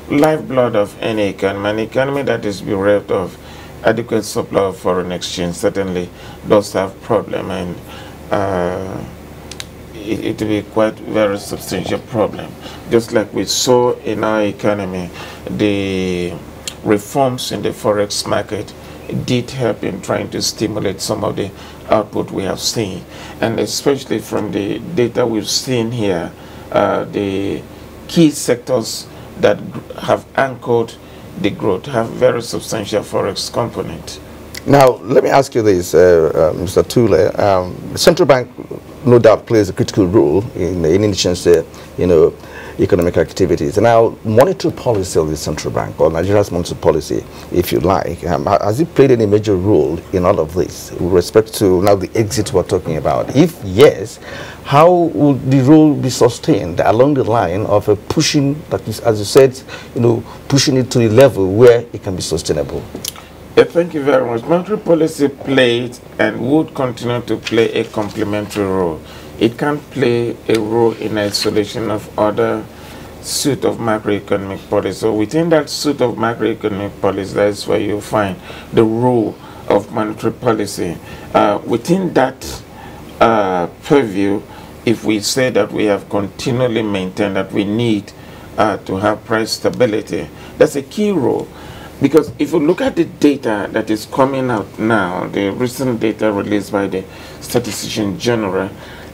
lifeblood of any economy. An economy that is bereft of adequate supply of foreign exchange certainly does have problem, and it will be quite very substantial problem. Just like we saw in our economy, the reforms in the forex market did help in trying to stimulate some of the output we have seen, and especially from the data we've seen here, the key sectors that have anchored the growth have very substantial forex component. Now, let me ask you this, Mr. Tule. The central bank, no doubt, plays a critical role in the nation's, economic activities. Now, monetary policy of the central bank, or Nigeria's monetary policy, if you like, has it played any major role in all of this with respect to now the exit we're talking about? If yes, how would the role be sustained along the line of a pushing, that is, as you said, pushing it to a level where it can be sustainable? Thank you very much. Monetary policy played and would continue to play a complementary role. It can't play a role in isolation of other suite of macroeconomic policy. So within that suite of macroeconomic policy, that's where you find the role of monetary policy. Within that purview, if we say that we have continually maintained that we need to have price stability, that's a key role. Because if you look at the data that is coming out now, the recent data released by the Statistician General,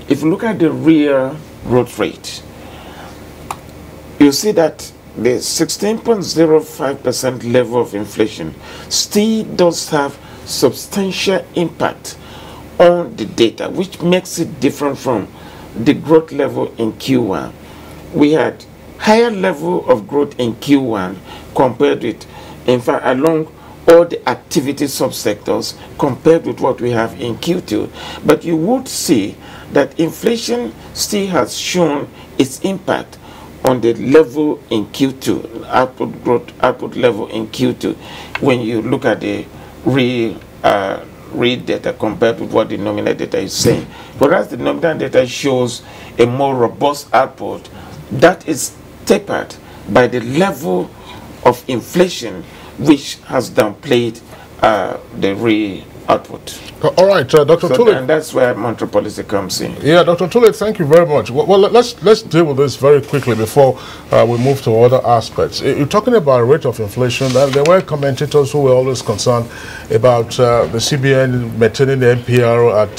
if you look at the real growth rate, you see that the 16.05% level of inflation still does have substantial impact on the data, which makes it different from the growth level in Q1. We had higher level of growth in Q1 compared with, in fact, along all the activity subsectors compared with what we have in Q2. But you would see that inflation still has shown its impact on the level in Q2, output level in Q2, when you look at the real data compared with what the nominal data is saying. Whereas the nominal data shows a more robust output that is tapered by the level of inflation, which has downplayed the real output. All right, Dr. Tulip. And that's where monetary policy comes in. Yeah, Dr. Tulip, thank you very much. Well, let's deal with this very quickly before we move to other aspects. You're talking about rate of inflation. There were commentators who were always concerned about the CBN maintaining the MPR at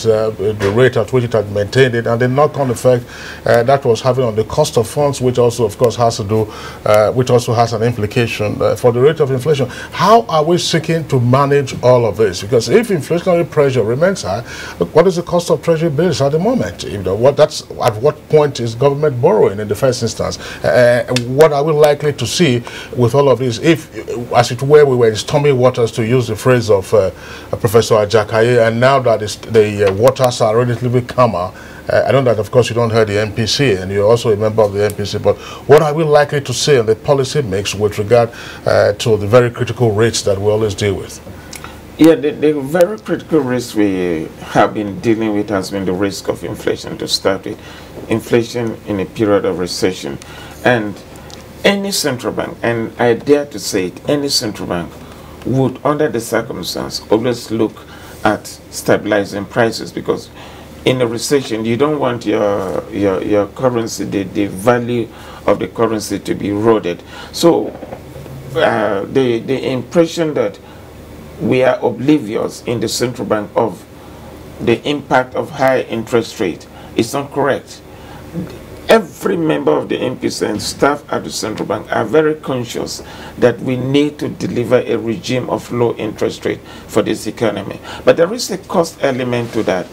the rate at which it had maintained it, and the knock-on effect that was having on the cost of funds, which also, of course, has to do, which also has an implication for the rate of inflation. How are we seeking to manage all of this? Because if inflationary pressure remains high, look, what is the cost of treasury bills at the moment? You know, at what point is government borrowing in the first instance? What are we likely to see with all of this? If, as it were, we were in stormy waters, to use the phrase of Professor Ajakaye, and now that the waters are relatively calmer. I know that, of course, you don't hear the MPC, and you're also a member of the MPC, but what are we likely to see in the policy mix with regard to the very critical rates that we always deal with? Yeah, the very critical risk we have been dealing with has been the risk of inflation to start with. Inflation in a period of recession. And any central bank, and I dare to say it, any central bank would, under the circumstance, always look at stabilizing prices, because in a recession, you don't want your currency, the value of the currency to be eroded. So the impression that we are oblivious in the central bank of the impact of high interest rate is not correct. Every member of the MPC and staff at the central bank are very conscious that we need to deliver a regime of low interest rate for this economy. But there is a cost element to that.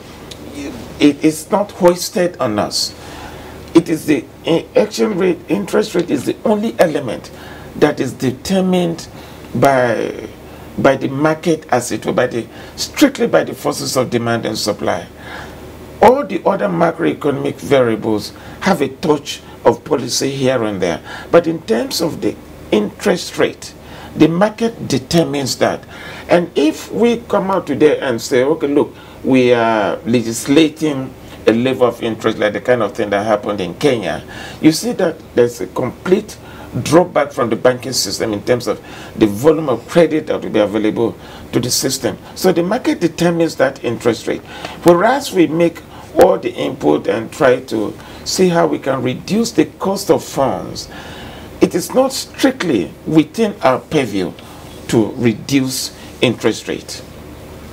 It is not hoisted on us. It is the exchange rate, interest rate is the only element that is determined by the market, as it were, strictly by the forces of demand and supply. All the other macroeconomic variables have a touch of policy here and there. But in terms of the interest rate, the market determines that. And if we come out today and say, okay, look, we are legislating a level of interest like the kind of thing that happened in Kenya, you see that there's a complete drawback from the banking system in terms of the volume of credit that will be available to the system. So the market determines that interest rate. Whereas we make all the input and try to see how we can reduce the cost of funds, it is not strictly within our purview to reduce interest rate.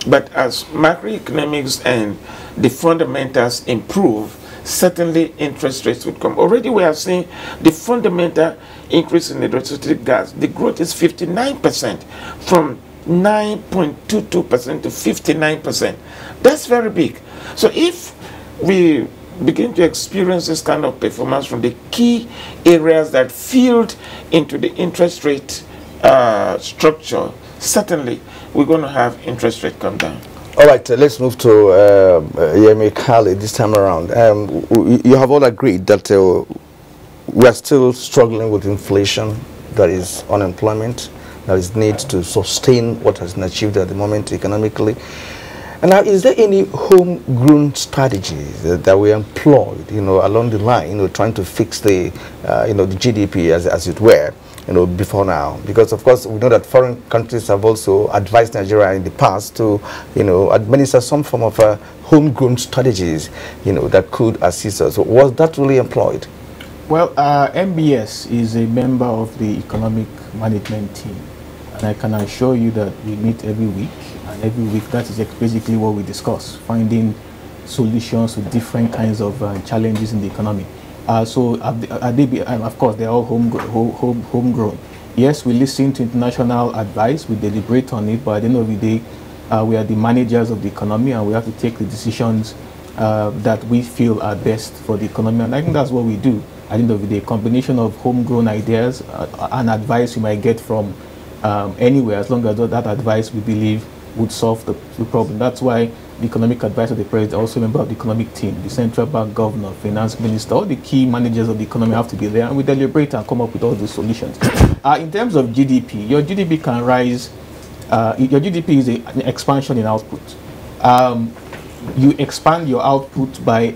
But as macroeconomics and the fundamentals improve, certainly interest rates would come. Already we are seeing the fundamental increase in the electricity gas. The growth is 59%, from 9.22% to 59%. That's very big. So if we begin to experience this kind of performance from the key areas that feed into the interest rate structure, certainly we're going to have interest rate come down. All right, let's move to Yemi Khalid this time around. You have all agreed that we are still struggling with inflation, that is unemployment, that is need to sustain what has been achieved at the moment economically. And now, is there any homegrown strategies that we employed, along the line, trying to fix the, the GDP as it were, before now? Because of course we know that foreign countries have also advised Nigeria in the past to, administer some form of homegrown strategies, that could assist us. So was that really employed? Well, MBS is a member of the economic management team, and I can assure you that we meet every week, and every week that is basically what we discuss, finding solutions to different kinds of challenges in the economy. Of course, they're all homegrown. Yes, we listen to international advice, we deliberate on it, but at the end of the day, we are the managers of the economy, and we have to take the decisions that we feel are best for the economy. And I think that's what we do. At the end of the day, a combination of homegrown ideas and advice you might get from anywhere, as long as that advice we believe would solve the problem. That's why the economic advisor of the president, also a member of the economic team, the central bank governor, finance minister, all the key managers of the economy have to be there, and we deliberate and come up with all those solutions. In terms of GDP, your GDP can rise. Your GDP is an expansion in output. You expand your output by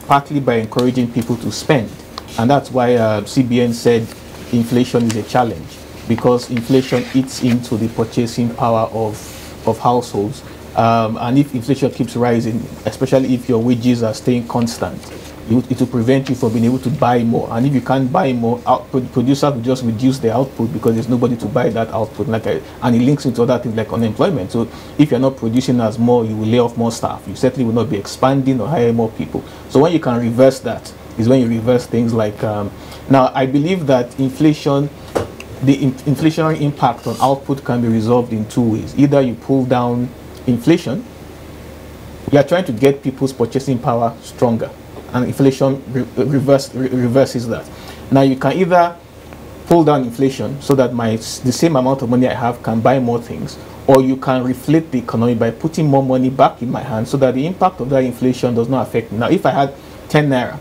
partly by encouraging people to spend, and that's why CBN said inflation is a challenge, because inflation eats into the purchasing power of households, And if inflation keeps rising, especially if your wages are staying constant, it will prevent you from being able to buy more. And if you can't buy more, producers will just reduce their output because there's nobody to buy that output. And it links into other things like unemployment. So if you're not producing as more, you will lay off more staff. You certainly will not be expanding or hiring more people. So when you can reverse that is when you reverse things like now I believe that inflation, the inflationary impact on output can be resolved in two ways. Either you pull down inflation, you are trying to get people's purchasing power stronger, and inflation reverses that. Now you can either pull down inflation so that the same amount of money I have can buy more things, or you can reflate the economy by putting more money back in my hand so that the impact of that inflation does not affect me. Now if I had 10 naira,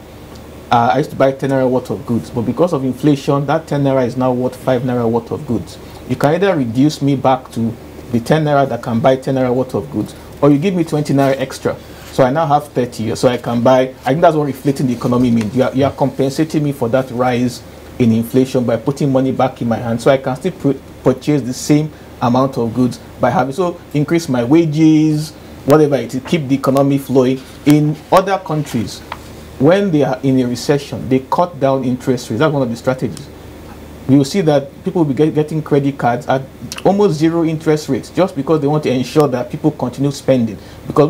I used to buy 10 naira worth of goods, but because of inflation, that 10 naira is now worth 5 naira worth of goods. You can either reduce me back to the 10 naira that can buy 10 naira worth of goods, or you give me 20 naira extra. So I now have 30, so I can buy. I think that's what reflating the economy means. You are compensating me for that rise in inflation by putting money back in my hand, so I can still purchase the same amount of goods by having, so increase my wages, whatever it is, keep the economy flowing. In other countries, when they are in a recession, they cut down interest rates. That's one of the strategies. You will see that people will be getting credit cards at almost zero interest rates just because they want to ensure that people continue spending. Because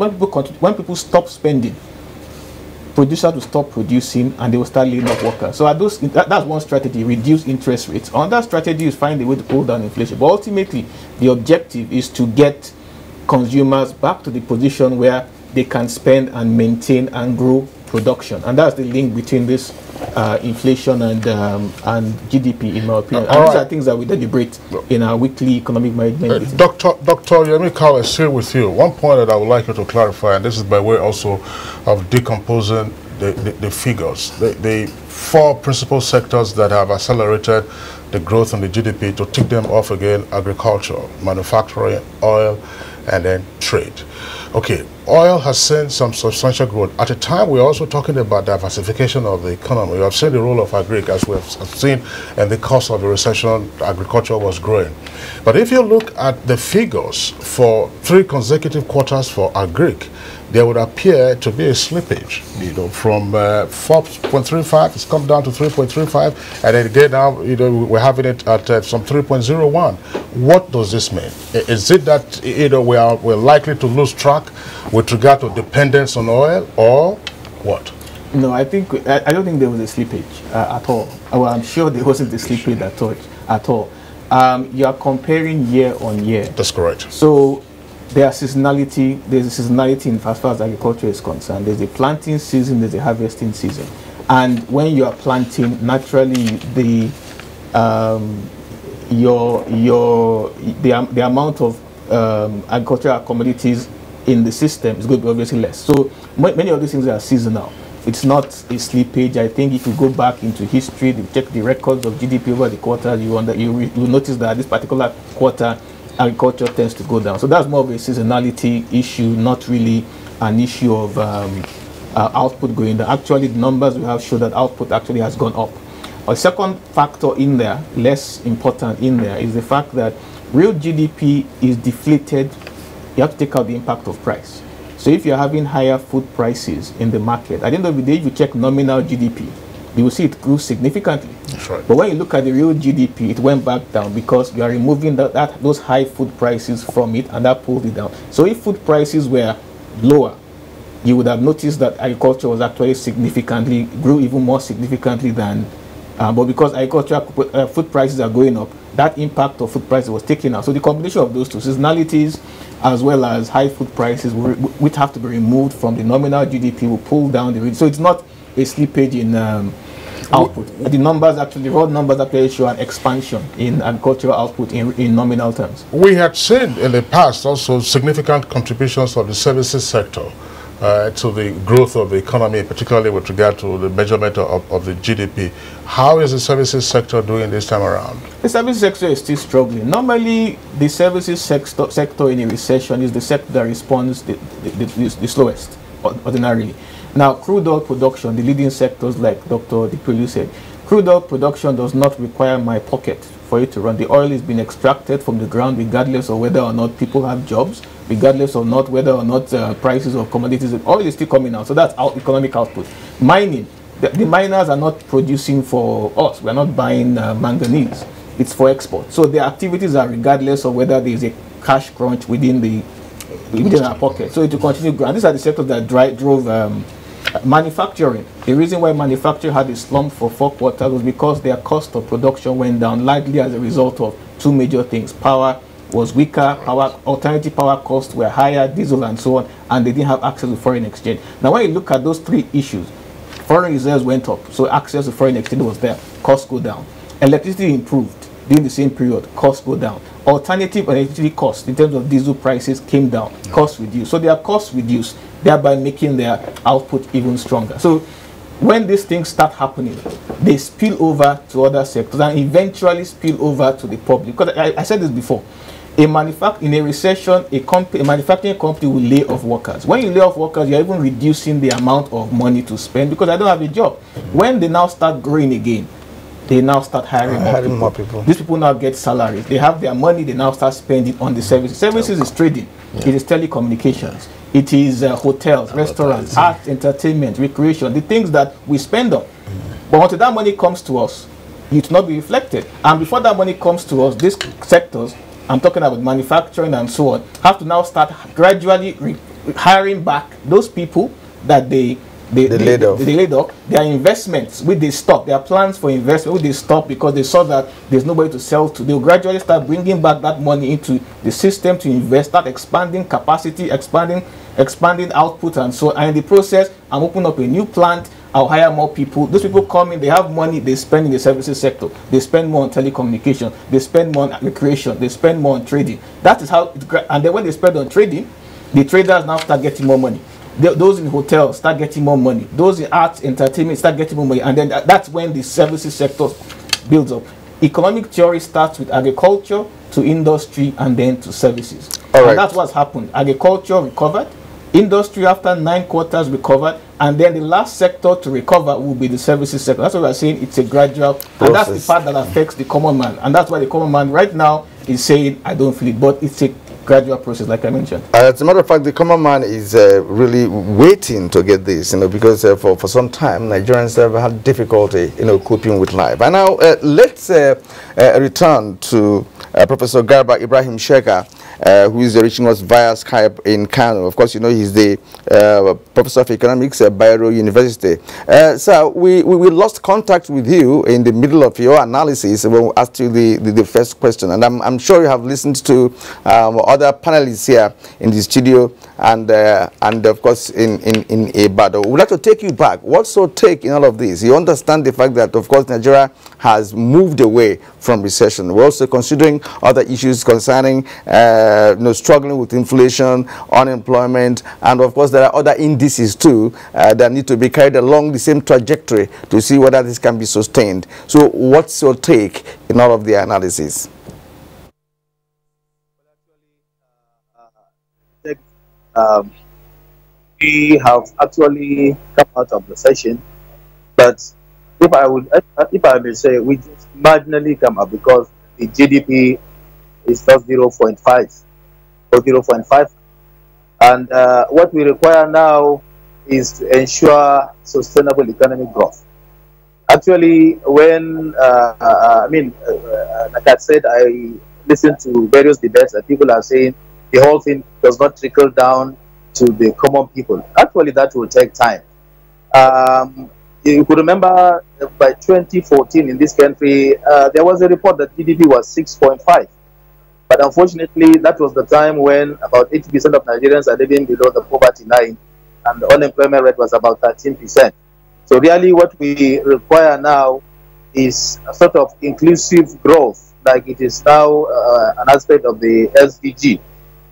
when people stop spending, producers will stop producing and they will start laying off workers. So that's one strategy, reduce interest rates. Another strategy is find a way to pull down inflation. But ultimately, the objective is to get consumers back to the position where they can spend and maintain and grow production. And that's the link between this inflation and GDP, in my opinion. And these are things that we deliberate in our weekly economic management meeting. Dr. Yemi, I share with you one point that I would like you to clarify, and this is by way also of decomposing the figures. The four principal sectors that have accelerated the growth in the GDP, to tick them off again: agriculture, manufacturing, oil, and then trade. Okay, oil has seen some substantial growth. At a time, we're also talking about diversification of the economy. We have seen the role of agric, as we have seen in the course of the recession, agriculture was growing. But if you look at the figures for 3 consecutive quarters for agric, there would appear to be a slippage, from 4.35, it's come down to 3.35, and then again now, we're having it at some 3.01. What does this mean? Is it that, we're likely to lose track with regard to dependence on oil, or what? No, I don't think there was a slippage at all. Well, I'm sure there wasn't a slippage at all. You are comparing year on year. That's correct. So there's a seasonality in as far as agriculture is concerned. There's a planting season, there's a harvesting season. And when you are planting, naturally the amount of agricultural commodities in the system is going to be obviously less. So many of these things are seasonal. It's not a slippage. I think if you go back into history, check the records of GDP over the quarters, you notice that this particular quarter, agriculture tends to go down. So that's more of a seasonality issue, not really an issue of output going down. Actually, the numbers we have show that output actually has gone up. A second factor in there, less important in there, is the fact that real GDP is deflated. You have to take out the impact of price. So if you're having higher food prices in the market, at the end of the day, if you check nominal GDP, you will see it grew significantly. That's right. But when you look at the real GDP, it went back down because you are removing those high food prices from it, and that pulled it down. So if food prices were lower, you would have noticed that agriculture was actually grew even more significantly than, but because agricultural food prices are going up, that impact of food prices was taken out. So the combination of those two, seasonalities as well as high food prices, which have to be removed from the nominal GDP, will pull down the rate. So it's not a slippage in output. The numbers actually, raw numbers actually show an expansion in agricultural output in nominal terms. We had seen in the past also significant contributions of the services sector to the growth of the economy, particularly with regard to the measurement of the GDP. How is the services sector doing this time around? The services sector is still struggling. Normally, the services sector in a recession is the sector that responds the slowest, ordinarily. Now, crude oil production, the leading sectors like Dr. Dipolu said, crude oil production does not require my pocket for it to run. The oil is being extracted from the ground regardless of whether or not people have jobs. regardless of not whether or not prices of commodities. Oil is still coming out, so that's economic output. Mining, the miners are not producing for us. We're not buying manganese. It's for export. So the activities are regardless of whether there is a cash crunch within our pocket. So it will continue growing. These are the sectors that drove manufacturing. The reason why manufacturing had a slump for 4 quarters was because their cost of production went down, largely as a result of two major things. Power was weaker, alternative power costs were higher, diesel and so on, and they didn't have access to foreign exchange. Now when you look at those three issues, foreign reserves went up, so access to foreign exchange was there, costs go down. Electricity improved during the same period, costs go down. Alternative electricity costs in terms of diesel prices came down, costs reduced. So their costs reduced, thereby making their output even stronger. So when these things start happening, they spill over to other sectors and eventually spill over to the public. Because I said this before, in a recession, a manufacturing company will lay off workers. When you lay off workers, you're even reducing the amount of money to spend because I don't have a job. When they now start growing again, they now start hiring more people. These people now get salaries. They have their money, they now start spending on the services. Services is trading, it is telecommunications, it is hotels, restaurants, art, entertainment, recreation, the things that we spend on. But until that money comes to us, it will not be reflected. And before that money comes to us, these sectors, I'm talking about manufacturing and so on, have to now start gradually hiring back those people that they laid off. Their investments, which they stopped, their plans for investment, which they stopped because they saw that there's nobody to sell to. They'll gradually start bringing back that money into the system to invest, start expanding capacity, expanding output and so on. And in the process, I'm opening up a new plant, I'll hire more people. Those people come in, they have money, they spend in the services sector. They spend more on telecommunication, they spend more on recreation, they spend more on trading. That is how, and then when they spend on trading, the traders now start getting more money. Those in hotels start getting more money. Those in arts, entertainment start getting more money. And then that's when the services sector builds up. Economic theory starts with agriculture to industry and then to services. And that's what's happened. Agriculture recovered. Industry after 9 quarters recovered. And then the last sector to recover will be the services sector. That's what we're saying. It's a gradual process. And that's the part that affects the common man. And that's why the common man right now is saying, I don't feel it. But it's a gradual process, like I mentioned. As a matter of fact, the common man is really waiting to get this, because for some time Nigerians have had difficulty, coping with life. And now let's return to Professor Garba Ibrahim Sheka, who is reaching us via Skype in Kano. Of course, he's the Professor of Economics at Bayero University. So we lost contact with you in the middle of your analysis when we asked you the first question. And I'm sure you have listened to other panelists here in the studio and of course in Ibadan. We'd like to take you back. What's your take in all of this? You understand the fact that, of course, Nigeria has moved away from recession. We're also considering other issues concerning struggling with inflation, unemployment, and of course there are other indices too that need to be carried along the same trajectory to see whether this can be sustained. So what's your take in all of the analysis? We have actually come out of the session, but if I may say, we just marginally come up because the GDP is just 0.5 or 0.5, and what we require now is to ensure sustainable economic growth. Actually, when like I said, I listened to various debates that people are saying the whole thing does not trickle down to the common people. Actually, that will take time. You could remember by 2014 in this country, there was a report that GDP was 6.5. But unfortunately, that was the time when about 80% of Nigerians are living below the poverty line, and the unemployment rate was about 13%. So really what we require now is a sort of inclusive growth, like it is now an aspect of the SDG.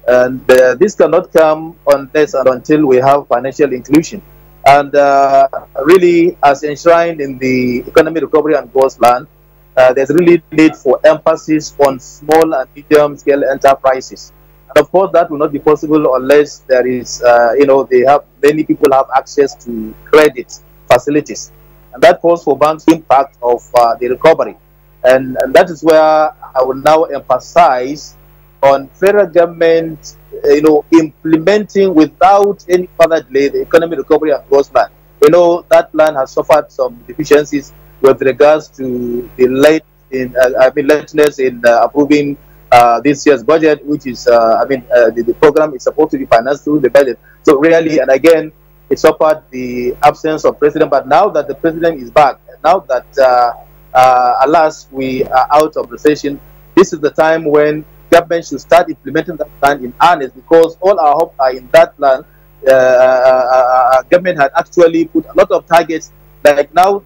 And this cannot come unless and until we have financial inclusion. And really, as enshrined in the Economic Recovery and Growth Plan, there's really need for emphasis on small and medium-scale enterprises. And of course, that will not be possible unless there is, many people have access to credit facilities. And that calls for banks' impact of the recovery. And that is where I will now emphasize on federal government implementing without any further delay the economic recovery and growth plan. We know that plan has suffered some deficiencies with regards to the lateness in approving this year's budget, which is, the program is supposed to be financed through the budget. So really, and again, it suffered the absence of president. But now that the president is back, now that, alas, we are out of recession, this is the time when government should start implementing that plan in earnest, because all our hopes are in that plan. Government had actually put a lot of targets. Like now,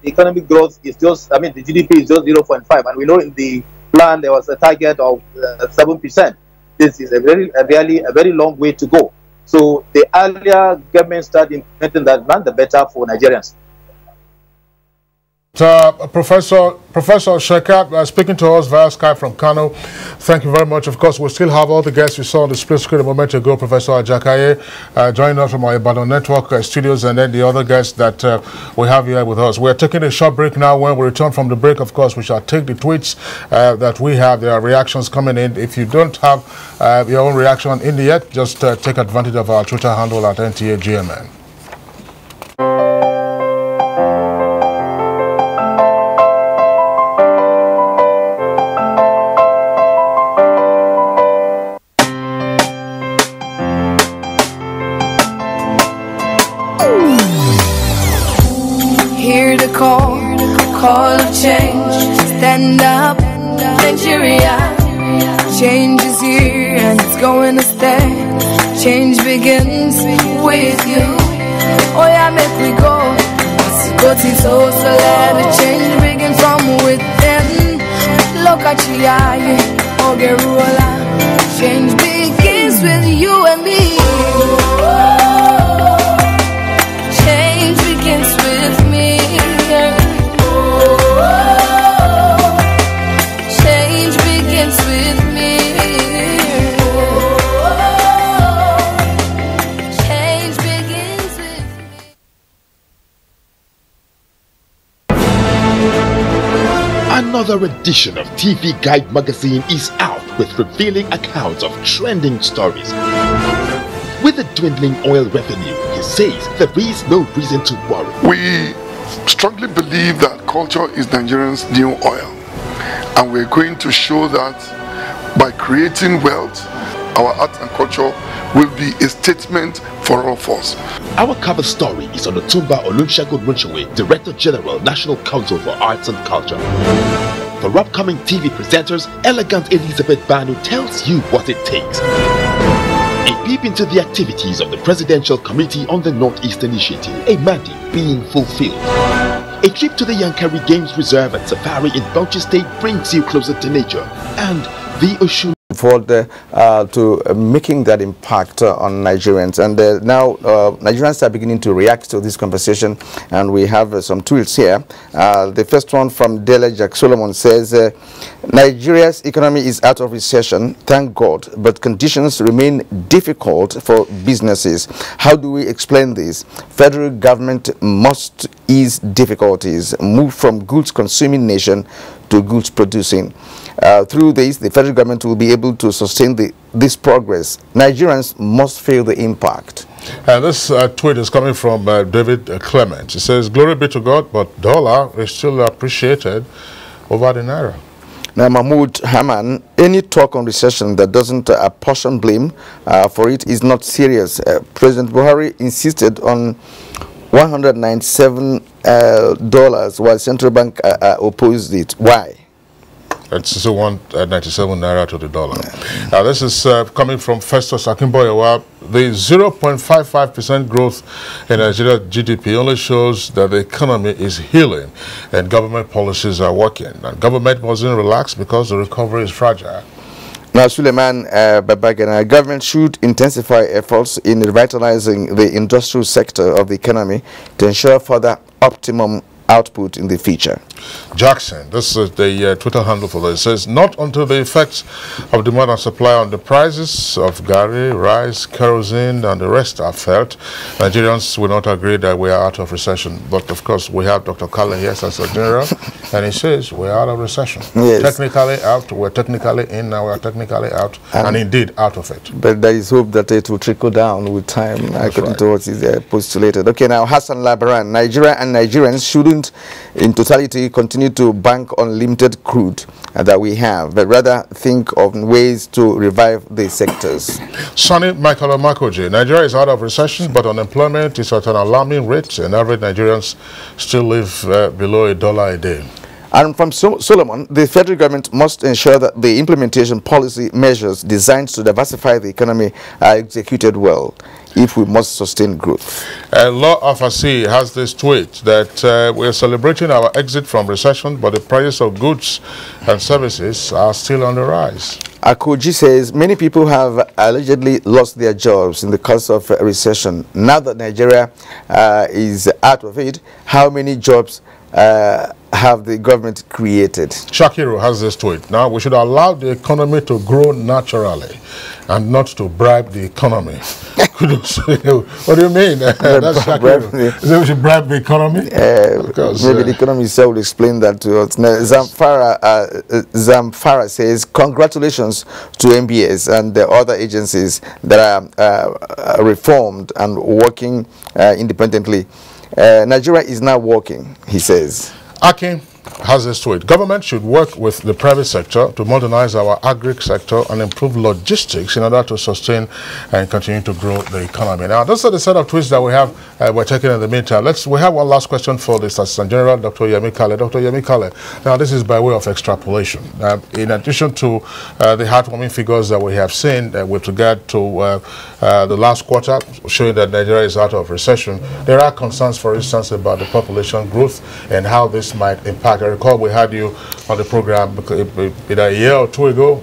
the economic growth is just, the GDP is just 0.5, and we know in the plan there was a target of 7%. This is really a very long way to go. So the earlier government start implementing that plan, the better for Nigerians. Professor Shekat, speaking to us via Skype from Kano, thank you very much. Of course, we still have all the guests you saw on the split screen a moment ago. Professor Ajakaye joining us from our Ibadan Network studios, and then the other guests that we have here with us. We're taking a short break now. When we return from the break, of course, we shall take the tweets that we have. There are reactions coming in. If you don't have your own reaction in yet, just take advantage of our Twitter handle at NTAGMN. Call of change, stand up, Nigeria. Change is here and it's going to stay. Change begins with you. Oh yeah, make we go. Go to so let the change begin from within. Look at you, Ogerola. Change begins with you and me. Change begins with me. Change begins with me. Change begins with me. Another edition of TV Guide magazine is out with revealing accounts of trending stories. With the dwindling oil revenue, he says there is no reason to worry. We strongly believe that culture is Nigerians' new oil, and we're going to show that by creating wealth, our art and culture will be a statement for all of us. Our cover story is on Otumba Olusegun Runchewe, Director General, National Council for Arts and Culture. For upcoming TV presenters, Elegant Elizabeth Banu tells you what it takes. A peep into the activities of the Presidential Committee on the Northeast Initiative, a mandate being fulfilled. A trip to the Yankari Games Reserve and Safari in Bauchi State brings you closer to nature, and the Oshun forward to making that impact on Nigerians. And now Nigerians are beginning to react to this conversation, and we have some tweets here. The first one from Dele Jack Solomon says, Nigeria's economy is out of recession, thank God, but conditions remain difficult for businesses. How do we explain this? Federal government must ease difficulties, move from goods consuming nation to goods producing. Through this, the federal government will be able to sustain this progress. Nigerians must feel the impact. And this tweet is coming from David Clement. He says, glory be to God, but dollar is still appreciated over the naira. Now, Mahmoud Haman, any talk on recession that doesn't apportion blame for it is not serious. President Buhari insisted on $197 while central bank opposed it. Why? It's still 197 naira to the dollar. Now, this is coming from Festus Akimboyewa. The 0.55% growth in Nigeria's GDP only shows that the economy is healing and government policies are working. And government mustn't relax because the recovery is fragile. Now, Suleiman Babagana, government should intensify efforts in revitalizing the industrial sector of the economy to ensure further optimum output in the future. Jackson, this is the Twitter handle for this. It says, not until the effects of demand and supply on the prices of gari, rice, kerosene, and the rest are felt, Nigerians will not agree that we are out of recession. But of course, we have Dr. Kale here as a general, and he says we're out of recession. Yes. Technically out, we're technically in, now we're technically out, and indeed out of it. But there is hope that it will trickle down with time, according to what is postulated. Okay, now Hassan Labaran, Nigeria and Nigerians shouldn't in totality continue to bank on limited crude that we have, but rather think of ways to revive the sectors. Sonny Michael Makoje, Nigeria is out of recession, but unemployment is at an alarming rate, and average Nigerians still live below $1 a day. And from Solomon, the federal government must ensure that the implementation policy measures designed to diversify the economy are executed well if we must sustain growth. Law Officer has this tweet that we are celebrating our exit from recession, but the prices of goods and services are still on the rise. Akoji says many people have allegedly lost their jobs in the course of a recession. Now that Nigeria is out of it, how many jobs have the government created? Shakiru has this tweet. Now, we should allow the economy to grow naturally and not to bribe the economy. What do you mean? That's Shakiru. So we should bribe the economy? Maybe the economy itself will explain that to us. Now, Zamfara says, congratulations to MBS and the other agencies that are reformed and working independently. Nigeria is now working, he says. Akin has this tweet. Government should work with the private sector to modernize our agri sector and improve logistics in order to sustain and continue to grow the economy. Now, those are the set of tweets that we have. We're taking in the meantime. We have one last question for the Assistant General, Dr. Yemi Kale. Dr. Yemi Kale, now this is by way of extrapolation. In addition to the heartwarming figures that we have seen with regard to the last quarter, showing that Nigeria is out of recession, there are concerns, for instance, about the population growth and how this might impact. I recall we had you on the program a year or two ago.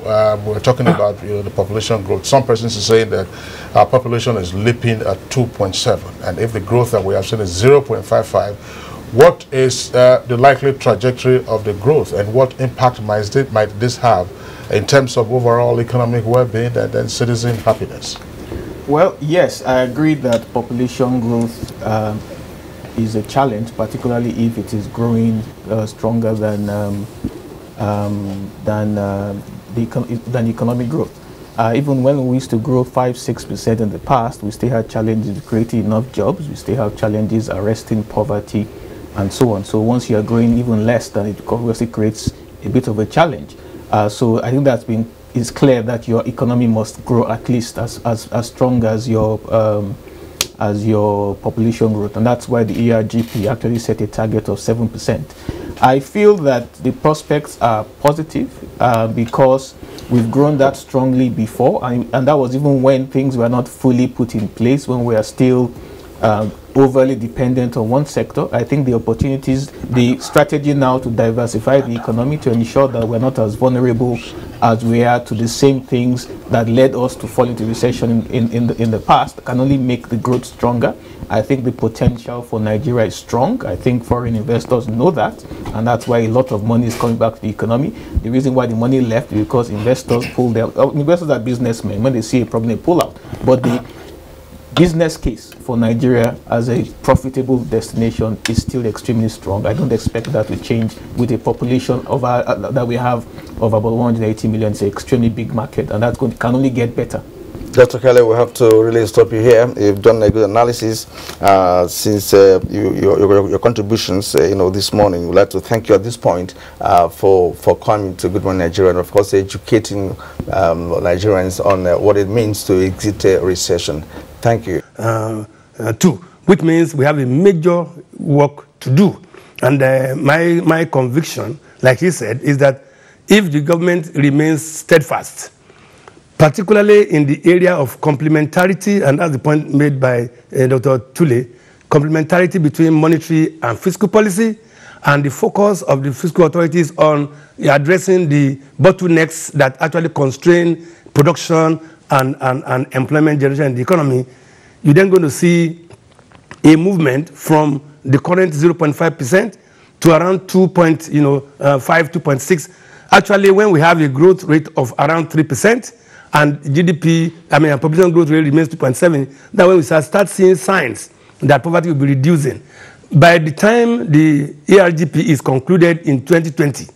We were talking about the population growth. Some persons are saying that our population is leaping at 2.7, and if the growth that we have seen is 0.55, what is the likely trajectory of the growth, and what impact might this have in terms of overall economic well-being and then citizen happiness? Well, yes, I agree that population growth is a challenge, particularly if it is growing stronger than economic growth. Even when we used to grow 5–6% in the past, we still had challenges creating enough jobs. We still have challenges arresting poverty, and so on. So once you are growing even less, then it obviously creates a bit of a challenge. So I think it's clear that your economy must grow at least as strong as your population growth, and that's why the ERGP actually set a target of 7%. I feel that the prospects are positive because we've grown that strongly before, and that was even when things were not fully put in place, when we are still overly dependent on one sector. I think the opportunities, the strategy now to diversify the economy to ensure that we're not as vulnerable as we are to the same things that led us to fall into recession in the past can only make the growth stronger. I think the potential for Nigeria is strong. I think foreign investors know that, and that's why a lot of money is coming back to the economy. The reason why the money left is because investors pulled out. Investors are businessmen. When they see a problem, they pull out. But the business case for Nigeria as a profitable destination is still extremely strong. I don't expect that to change with a population of that we have of about 180 million. It's an extremely big market, and that can only get better. Dr. Kale, we have to really stop you here. You've done a good analysis since your contributions, this morning. We'd like to thank you at this point for coming to Good Morning Nigeria, and of course educating Nigerians on what it means to exit a recession. Thank you. Two, which means we have a major work to do. And my conviction, like he said, is that if the government remains steadfast, particularly in the area of complementarity, and that's the point made by Dr. Tule, complementarity between monetary and fiscal policy, and the focus of the fiscal authorities on addressing the bottlenecks that actually constrain production and employment generation in the economy, you're then going to see a movement from the current 0.5% to around 2.5, 2.6. Actually, when we have a growth rate of around 3% and GDP, population growth rate remains 2.7, then when we start seeing signs that poverty will be reducing. By the time the ERGP is concluded in 2020,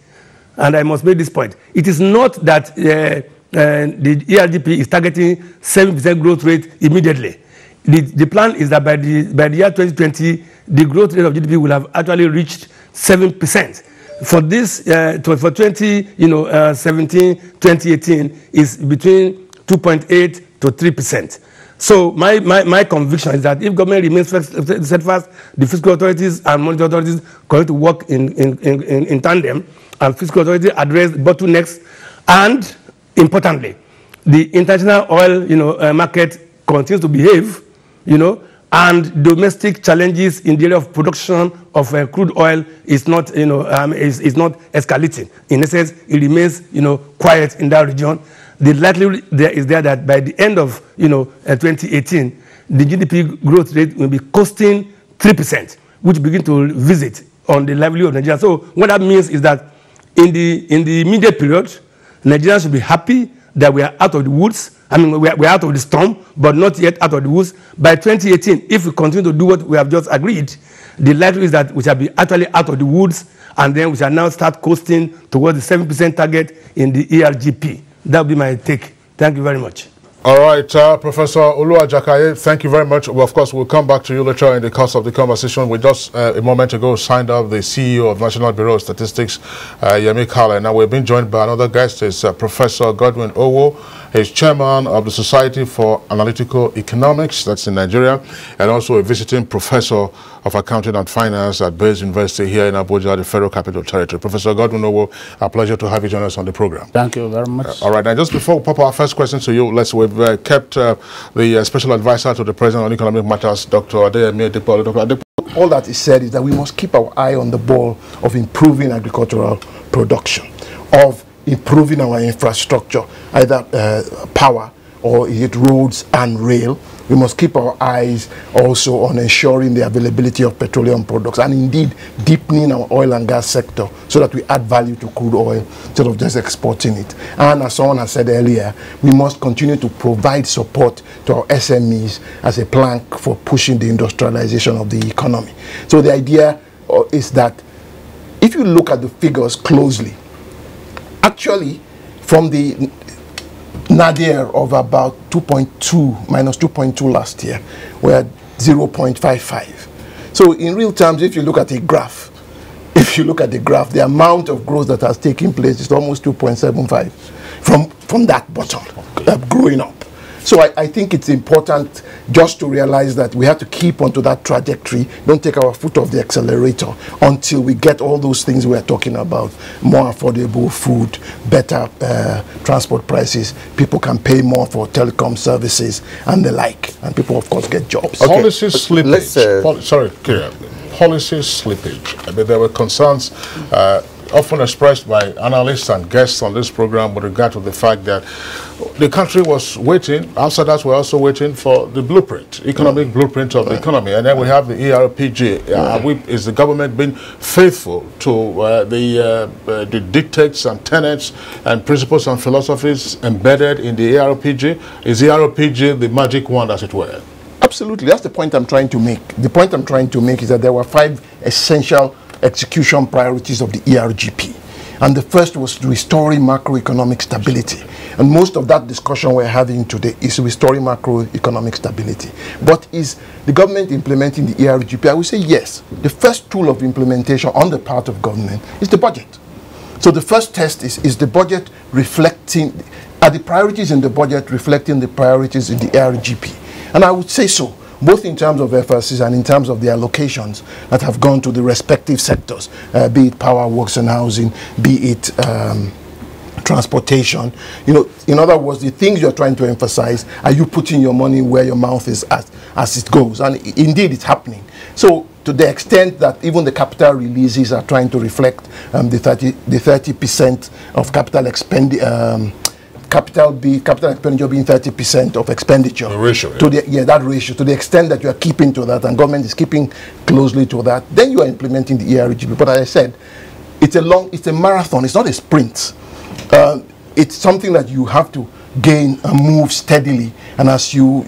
and I must make this point, it is not that the ERGP is targeting 7% growth rate immediately. The plan is that by the year 2020, the growth rate of GDP will have actually reached 7%. For this, for 2017, 2018 is between 2.8 to 3%. So my conviction is that if government remains steadfast, the fiscal authorities and monetary authorities continue to work in tandem, and fiscal authority address bottlenecks, and importantly, the international oil market continues to behave, and domestic challenges in the area of production of crude oil is not is not escalating. In essence, it remains quiet in that region. The likelihood there is there that by the end of 2018, the GDP growth rate will be costing 3%, which begin to visit on the livelihood of Nigeria. So what that means is that in the immediate period, Nigerians should be happy that we are out of the woods. We are out of the storm, but not yet out of the woods. By 2018, if we continue to do what we have just agreed, the likelihood is that we shall be actually out of the woods, and then we shall now start coasting towards the 7% target in the ERGP. That will be my take. Thank you very much. All right, Professor Oluwajakaye, thank you very much. Well, of course, we'll come back to you later in the course of the conversation. We just a moment ago signed up the CEO of National Bureau of Statistics, Yemi Kale. Now we've been joined by another guest, is Professor Godwin Owo. He's chairman of the Society for Analytical Economics, that's in Nigeria, and also a visiting professor of accounting and finance at Bayes University here in Abuja, the Federal Capital Territory. Professor Godwin Owo, a pleasure to have you join us on the program. Thank you very much. All right, now just before we pop our first question to you, we've kept the special advisor to the President on Economic Matters, Dr. Adeyemi Adepoju. Dr. Adepoju. All that is said is that we must keep our eye on the ball of improving agricultural production, of improving our infrastructure, either power or is it roads and rail. We must keep our eyes also on ensuring the availability of petroleum products and indeed deepening our oil and gas sector so that we add value to crude oil instead of just exporting it. And as someone has said earlier, we must continue to provide support to our SMEs as a plank for pushing the industrialization of the economy. So the idea is that if you look at the figures closely, actually from the nadir of about 2.2 minus 2.2 last year, we're at 0.55. So in real terms, if you look at the graph, the amount of growth that has taken place is almost 2.75 from that bottom, growing up. So I think it's important just to realize that we have to keep onto that trajectory, don't take our foot off the accelerator until we get all those things we are talking about, more affordable food, better transport prices, people can pay more for telecom services and the like, and people of course get jobs. Okay. Policy slippage. Policy slippage. I mean, there were concerns often expressed by analysts and guests on this program with regard to the fact that the country was waiting, outsiders were also waiting for the blueprint, economic blueprint of the economy. And then we have the ERPG. Is the government being faithful to the dictates and tenets and principles and philosophies embedded in the ERPG? Is the ERPG the magic wand, as it were? Absolutely. That's the point I'm trying to make. The point I'm trying to make is that there were 5 essential execution priorities of the ERGP. And the first was restoring macroeconomic stability. And most of that discussion we're having today is restoring macroeconomic stability. But is the government implementing the ERGP? I would say yes. The first tool of implementation on the part of government is the budget. So the first test is the budget reflecting, are the priorities in the budget reflecting the priorities in the ERGP? And I would say so, both in terms of emphasis and in terms of the allocations that have gone to the respective sectors, be it power, works and housing, be it transportation. You know, in other words, the things you're trying to emphasize, are you putting your money where your mouth is as it goes? And indeed, it's happening. So to the extent that even the capital releases are trying to reflect the 30% of capital capital expenditure being 30% of expenditure. The ratio. To the, that ratio, to the extent that you are keeping to that and government is keeping closely to that, then you are implementing the ERGB. But as I said, it's a marathon, it's not a sprint. It's something that you have to gain and move steadily, and as you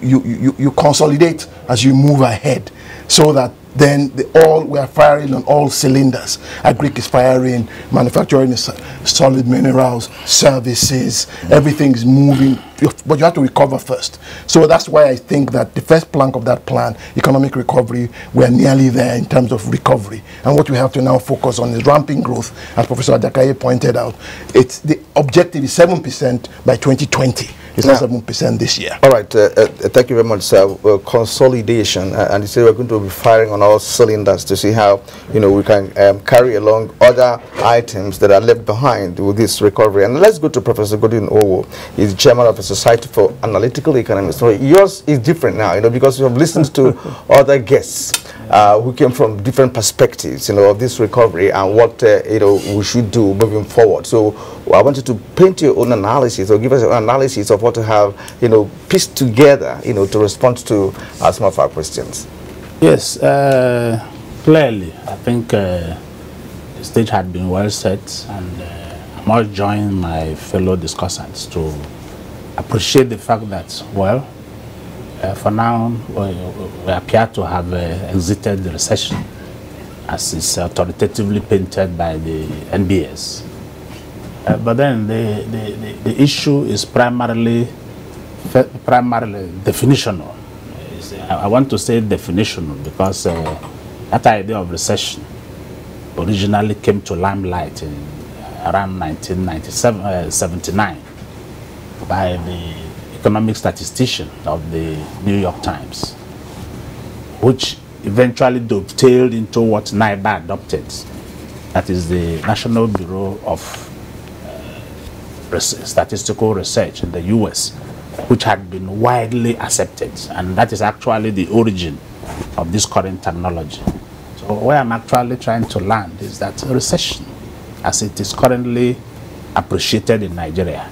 consolidate as you move ahead, so that then we are firing on all cylinders. Agric is firing, manufacturing is solid minerals, services, everything's moving, but you have to recover first. So that's why I think that the first plank of that plan, economic recovery, we are nearly there in terms of recovery. And what we have to now focus on is ramping growth, as Professor Adakaye pointed out. The objective is 7% by 2020. It's not 7% this year. All right, thank you very much, sir. Consolidation, and you say we're going to be firing on all cylinders to see how we can carry along other items that are left behind with this recovery. And let's go to Professor Godwin Owo. He's chairman of the Society for Analytical Economics. So yours is different now, because you have listened to other guests who came from different perspectives, of this recovery and what we should do moving forward. So I want you to paint your own analysis, or give us an analysis of what to have, pieced together, to respond to some of our questions. Yes, clearly, I think the stage had been well set, and I must join my fellow discussants to appreciate the fact that, well, for now, we appear to have exited the recession, as is authoritatively painted by the NBS. But then the issue is primarily definitional. I want to say definitional because that idea of recession originally came to limelight in around 1979 by the economic statistician of the New York Times, which eventually dovetailed into what NIBA adopted, that is the National Bureau of Statistical Research in the US, which had been widely accepted, and that is actually the origin of this current technology. So where I'm actually trying to land is that recession, as it is currently appreciated in Nigeria,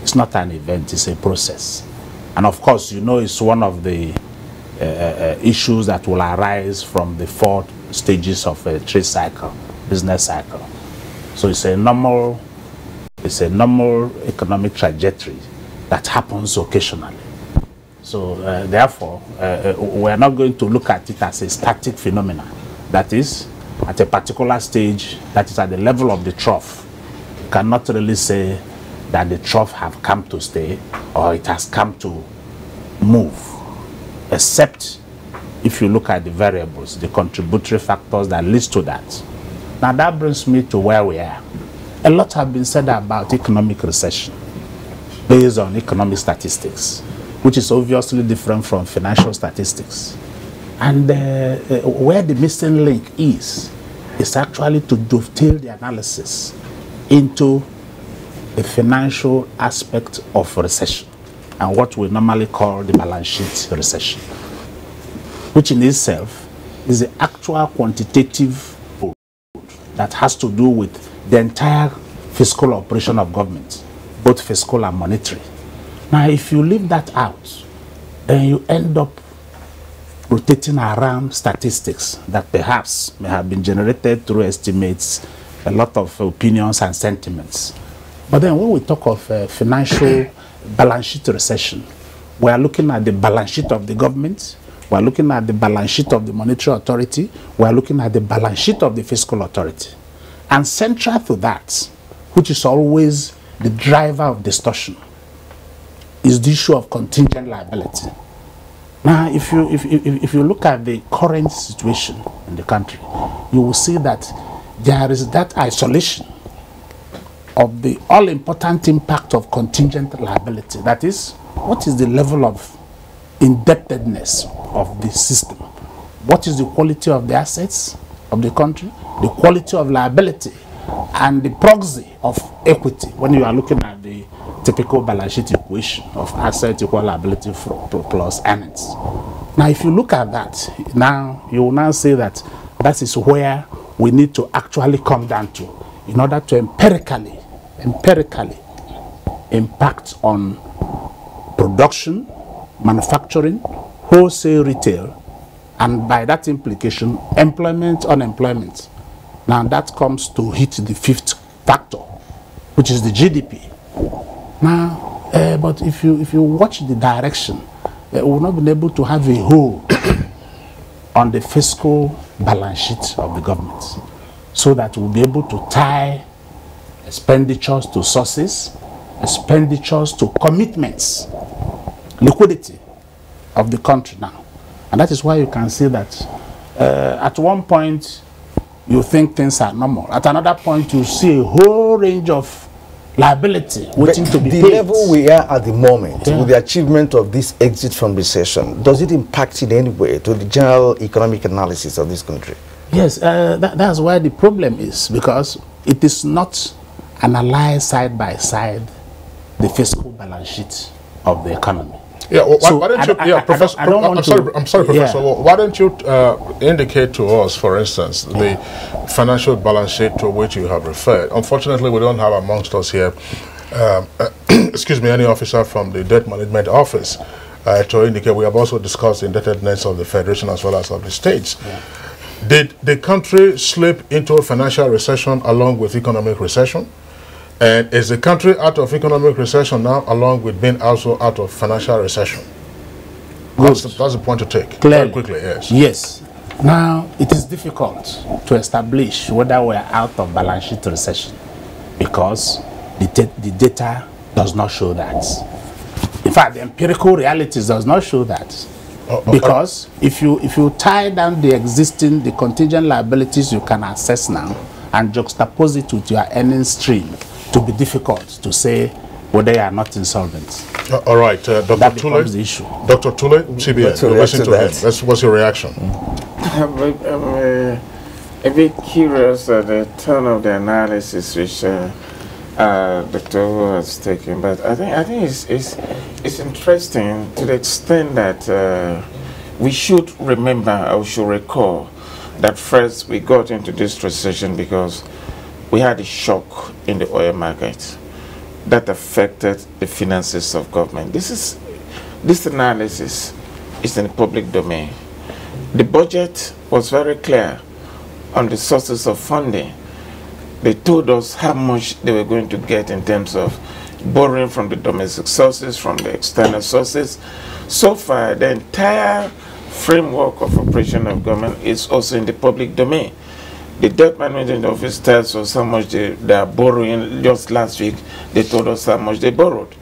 it's not an event, it's a process. And of course, it's one of the issues that will arise from the 4 stages of a trade cycle, business cycle. So it's a normal economic trajectory that happens occasionally. So therefore, we're not going to look at it as a static phenomenon. That is, at a particular stage, that is at the level of the trough, you cannot really say that the trough have come to stay or it has come to move, except if you look at the variables, the contributory factors that leads to that. Now that brings me to where we are. A lot have been said about economic recession based on economic statistics, which is obviously different from financial statistics. And where the missing link is actually to dovetail the analysis into the financial aspect of recession and what we normally call the balance sheet recession, which in itself is the actual quantitative that has to do with the entire fiscal operation of government, both fiscal and monetary. Now, if you leave that out, then you end up rotating around statistics that perhaps may have been generated through estimates, a lot of opinions and sentiments. But then when we talk of financial balance sheet recession, we are looking at the balance sheet of the government, we are looking at the balance sheet of the monetary authority, we are looking at the balance sheet of the fiscal authority. And central to that, which is always the driver of distortion, is the issue of contingent liability. Now, if you look at the current situation in the country, you will see that there is that isolation of the all-important impact of contingent liability. That is, what is the level of indebtedness of the system? What is the quality of the assets of the country, the quality of liability, and the proxy of equity when you are looking at the typical balance sheet equation of asset equal liability plus earnings. Now, if you look at that, now you will now say that that is where we need to actually come down to in order to empirically impact on production, manufacturing, wholesale retail, and by that implication, employment, unemployment. Now that comes to hit the fifth factor, which is the GDP. Now, but if you watch the direction, we will not be able to have a hold on the fiscal balance sheet of the government, so that we'll be able to tie expenditures to sources, expenditures to commitments, liquidity of the country now. And that is why you can see that at one point you think things are normal. At another point you see a whole range of liability waiting to be paid. The level we are at the moment, with the achievement of this exit from recession, does it impact in any way to the general economic analysis of this country? Yes, that's why the problem is, because it is not analyzed side by side the fiscal balance sheet of the economy. Yeah, well, So why don't you, Professor, I'm sorry, Professor. Well, why don't you indicate to us, for instance, the financial balance sheet to which you have referred? Unfortunately, we don't have amongst us here, excuse me, any officer from the Debt Management Office to indicate. We have also discussed the indebtedness of the Federation as well as of the states. Yeah. Did the country slip into a financial recession along with economic recession? And is the country out of economic recession now, along with being also out of financial recession? That's the point to take. Clearly. Very quickly, yes. Yes. Now, it is difficult to establish whether we are out of balance sheet recession, because the data does not show that. In fact, the empirical realities does not show that. Because if you tie down the contingent liabilities you can access now and juxtapose it with your earnings stream, to be difficult to say whether you are not insolvent. All right, Dr. That Tule. becomes the issue. Dr. Tule, CBN, listen to him. What's your reaction? I'm a bit curious at the tone of the analysis which Dr. Wu has taken, but I think it's interesting to the extent that we should remember, or we should recall, that first we got into this recession because we had a shock in the oil market that affected the finances of government. This analysis is in the public domain. The budget was very clear on the sources of funding. They told us how much they were going to get in terms of borrowing from the domestic sources, from the external sources. So far, the entire framework of operation of government is also in the public domain. The Debt Management Office tells us how much they are borrowing. Just last week, they told us how much they borrowed.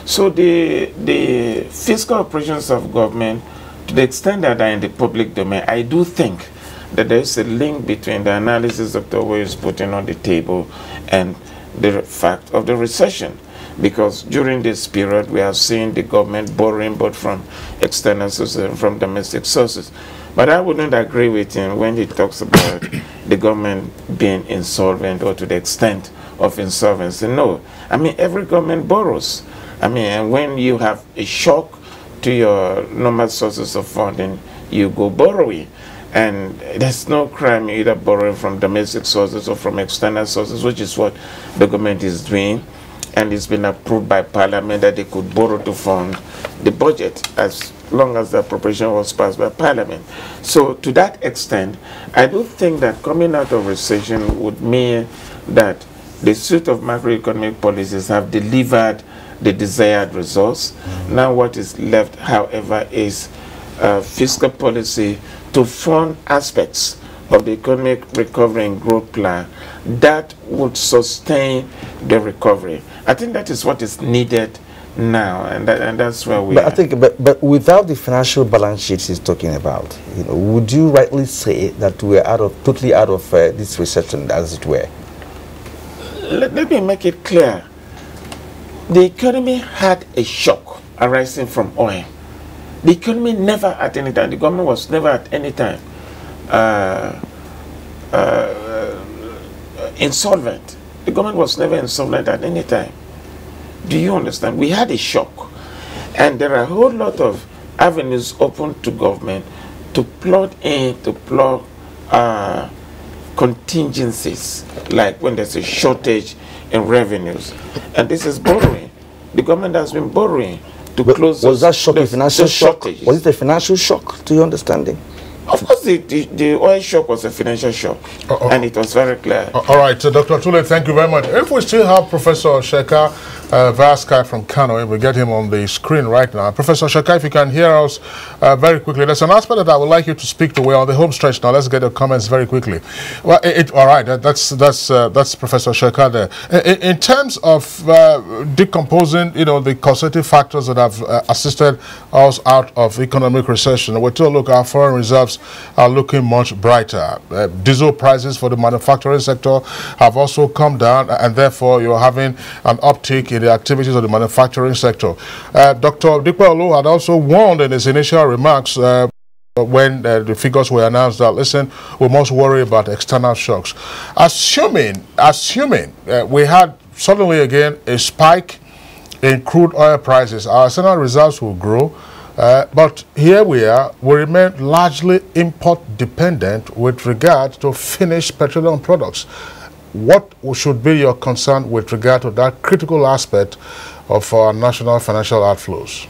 So the fiscal operations of government, to the extent that they are in the public domain, I do think that there is a link between the analysis Dr. Owe is putting on the table and the fact of the recession. Because during this period, we have seen the government borrowing both from external sources and from domestic sources. But I wouldn't agree with him when he talks about the government being insolvent or to the extent of insolvency. No. I mean, every government borrows. I mean, and when you have a shock to your normal sources of funding, you go borrowing. And there's no crime either borrowing from domestic sources or from external sources, which is what the government is doing. And it's been approved by Parliament that they could borrow to fund the budget as long as the appropriation was passed by Parliament. So to that extent, I do think that coming out of recession would mean that the suite of macroeconomic policies have delivered the desired results. Now what is left, however, is fiscal policy to fund aspects of the economic recovery and growth plan that would sustain the recovery. I think that is what is needed now, and that's where we are. I think, but without the financial balance sheet he's talking about, you know, would you rightly say that we're totally out of this recession, as it were? Let me make it clear. The economy had a shock arising from oil. The economy never at any time, the government was never at any time insolvent. The government was never insolvent at any time. Do you understand? We had a shock. And there are a whole lot of avenues open to government to plug contingencies, like when there's a shortage in revenues. And this is borrowing. the government has been borrowing to close. Was that shock a financial shock? Shortages. Was it a financial shock to your understanding? Of course, the oil shock was a financial shock, and it was very clear. All right, Dr. Tule, thank you very much. If we still have Professor Sheka via Skype from Kano, we get him on the screen right now. Professor Sheka, if you can hear us very quickly, there's an aspect that I would like you to speak to. We're on the home stretch now. Let's get your comments very quickly. Well, all right, that's Professor Sheka there. In terms of decomposing, the causative factors that have assisted us out of economic recession, we still look at foreign reserves are looking much brighter. Diesel prices for the manufacturing sector have also come down, and therefore you're having an uptick in the activities of the manufacturing sector. Dr. Dikwa had also warned in his initial remarks when the figures were announced that, listen, we must worry about external shocks. Assuming we had suddenly again a spike in crude oil prices, our external reserves will grow. But here we remain largely import dependent with regard to finished petroleum products. What should be your concern with regard to that critical aspect of our national financial outflows?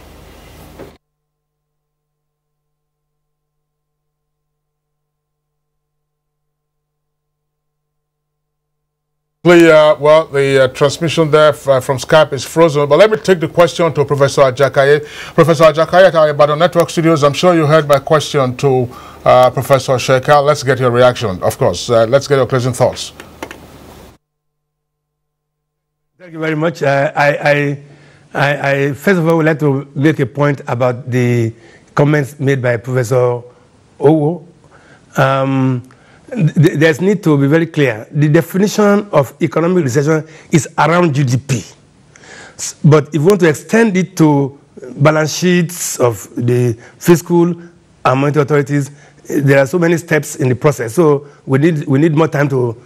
Well, the transmission there from Skype is frozen, but let me take the question to Professor Ajakaye. Professor Ajakaye at our Ibadan Network Studios, I'm sure you heard my question to Professor Sheka. Let's get your reaction, of course. Let's get your closing thoughts. Thank you very much. I first of all would like to make a point about the comments made by Professor Owo. There's need to be very clear. The definition of economic recession is around GDP. But if you want to extend it to balance sheets of the fiscal and monetary authorities, there are so many steps in the process. So we need more time to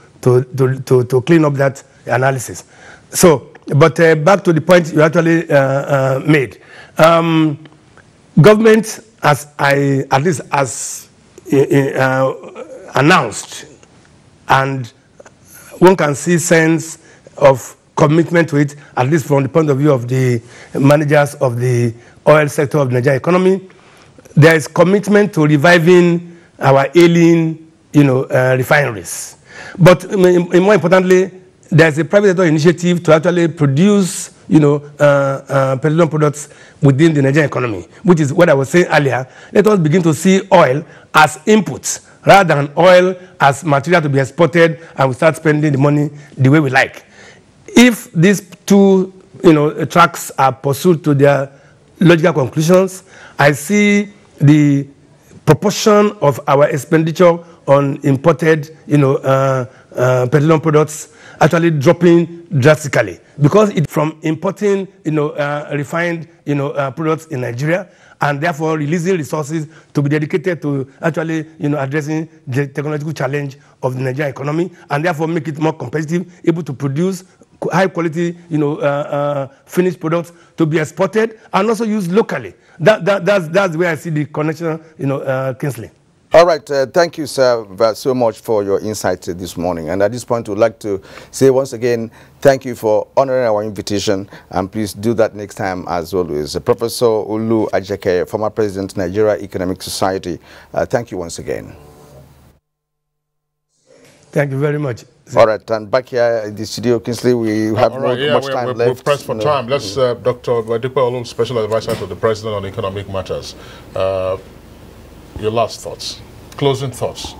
clean up that analysis. So, but back to the point you actually made. Government, at least as announced, and one can see sense of commitment to it, at least from the point of view of the managers of the oil sector of the Nigerian economy. There is commitment to reviving our ailing, refineries. But more importantly, there's a private sector initiative to actually produce, petroleum products within the Nigerian economy, which is what I was saying earlier. Let us begin to see oil as inputs rather than oil as material to be exported, and we start spending the money the way we like. If these two, tracks are pursued to their logical conclusions, I see the proportion of our expenditure on imported, petroleum products actually dropping drastically, because it's from importing, refined, products in Nigeria, and therefore releasing resources to be dedicated to actually, addressing the technological challenge of the Nigerian economy, and therefore make it more competitive, able to produce high quality, finished products to be exported and also used locally. That's where I see the connection, Kingsley. All right, thank you, sir, so much for your insight this morning. And at this point, we'd like to say once again, thank you for honoring our invitation, and please do that next time as always. Professor Olu Ajake, former president, Nigeria Economic Society, thank you once again. Thank you very much. All right, and back here in the studio, Kingsley, we have much time left. We're pressed for time. Let's, Dr. Dikwa Olu, Special Advisor to the President on Economic Matters. Your last thoughts, closing thoughts.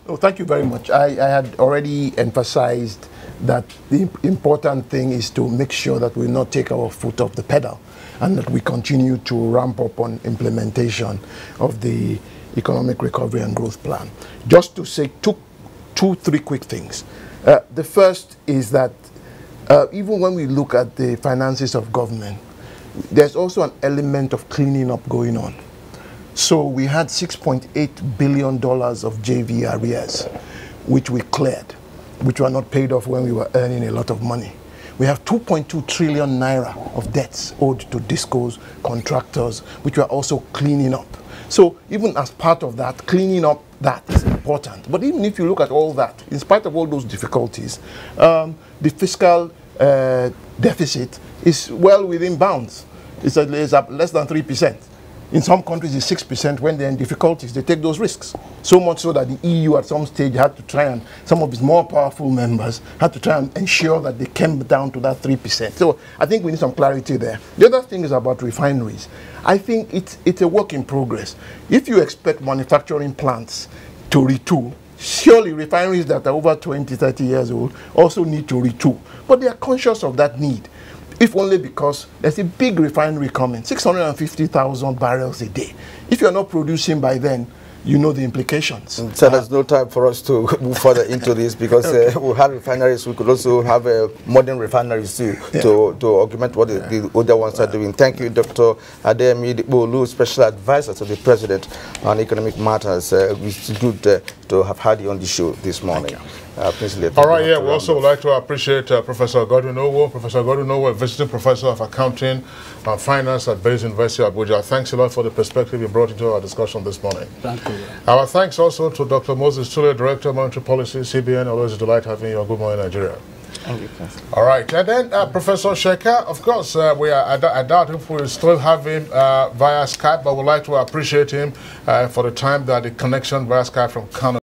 Oh, thank you very much. I had already emphasized that the important thing is to make sure that we not take our foot off the pedal, and that we continue to ramp up on implementation of the Economic Recovery and Growth Plan. Just to say three quick things. The first is that even when we look at the finances of government, there's also an element of cleaning up going on. So we had $6.8 billion of JV arrears, which we cleared, which were not paid off when we were earning a lot of money. We have 2.2 trillion naira of debts owed to discos, contractors, which we are also cleaning up. So even as part of that, cleaning up that is important. But even if you look at all that, in spite of all those difficulties, the fiscal deficit is well within bounds. It's at less than 3%. In some countries, it's 6%. When they're in difficulties, they take those risks. So much so that the EU at some stage had to try, and some of its more powerful members had to try and ensure that they came down to that 3%. So I think we need some clarity there. The other thing is about refineries. I think it's a work in progress. If you expect manufacturing plants to retool, surely refineries that are over 20, 30 years old also need to retool. But they are conscious of that need. If only because there's a big refinery coming, 650,000 barrels a day. If you're not producing by then, you know the implications. So there's no time for us to move further into this, because okay. We have refineries. We could also have modern refineries too, to augment what the other ones are doing. Thank you, Dr. Adeyemi Bolu, Special Advisor to the President on Economic Matters. It's good to have had you on the show this morning. All right, yeah, we also would like to appreciate Professor Godwin Owo. Professor Godwin Owo, a visiting professor of accounting and finance at Bayes University, Abuja. Thanks a lot for the perspective you brought into our discussion this morning. Thank you. Our thanks also to Dr. Moses Tule, Director of Monetary Policy, CBN. Always a delight having you on Good Morning Nigeria. Thank you, Professor. All right, and then Professor Sheka, of course, I doubt if we'll still have him via Skype, but we'd like to appreciate him for the time that the connection via Skype from Kano.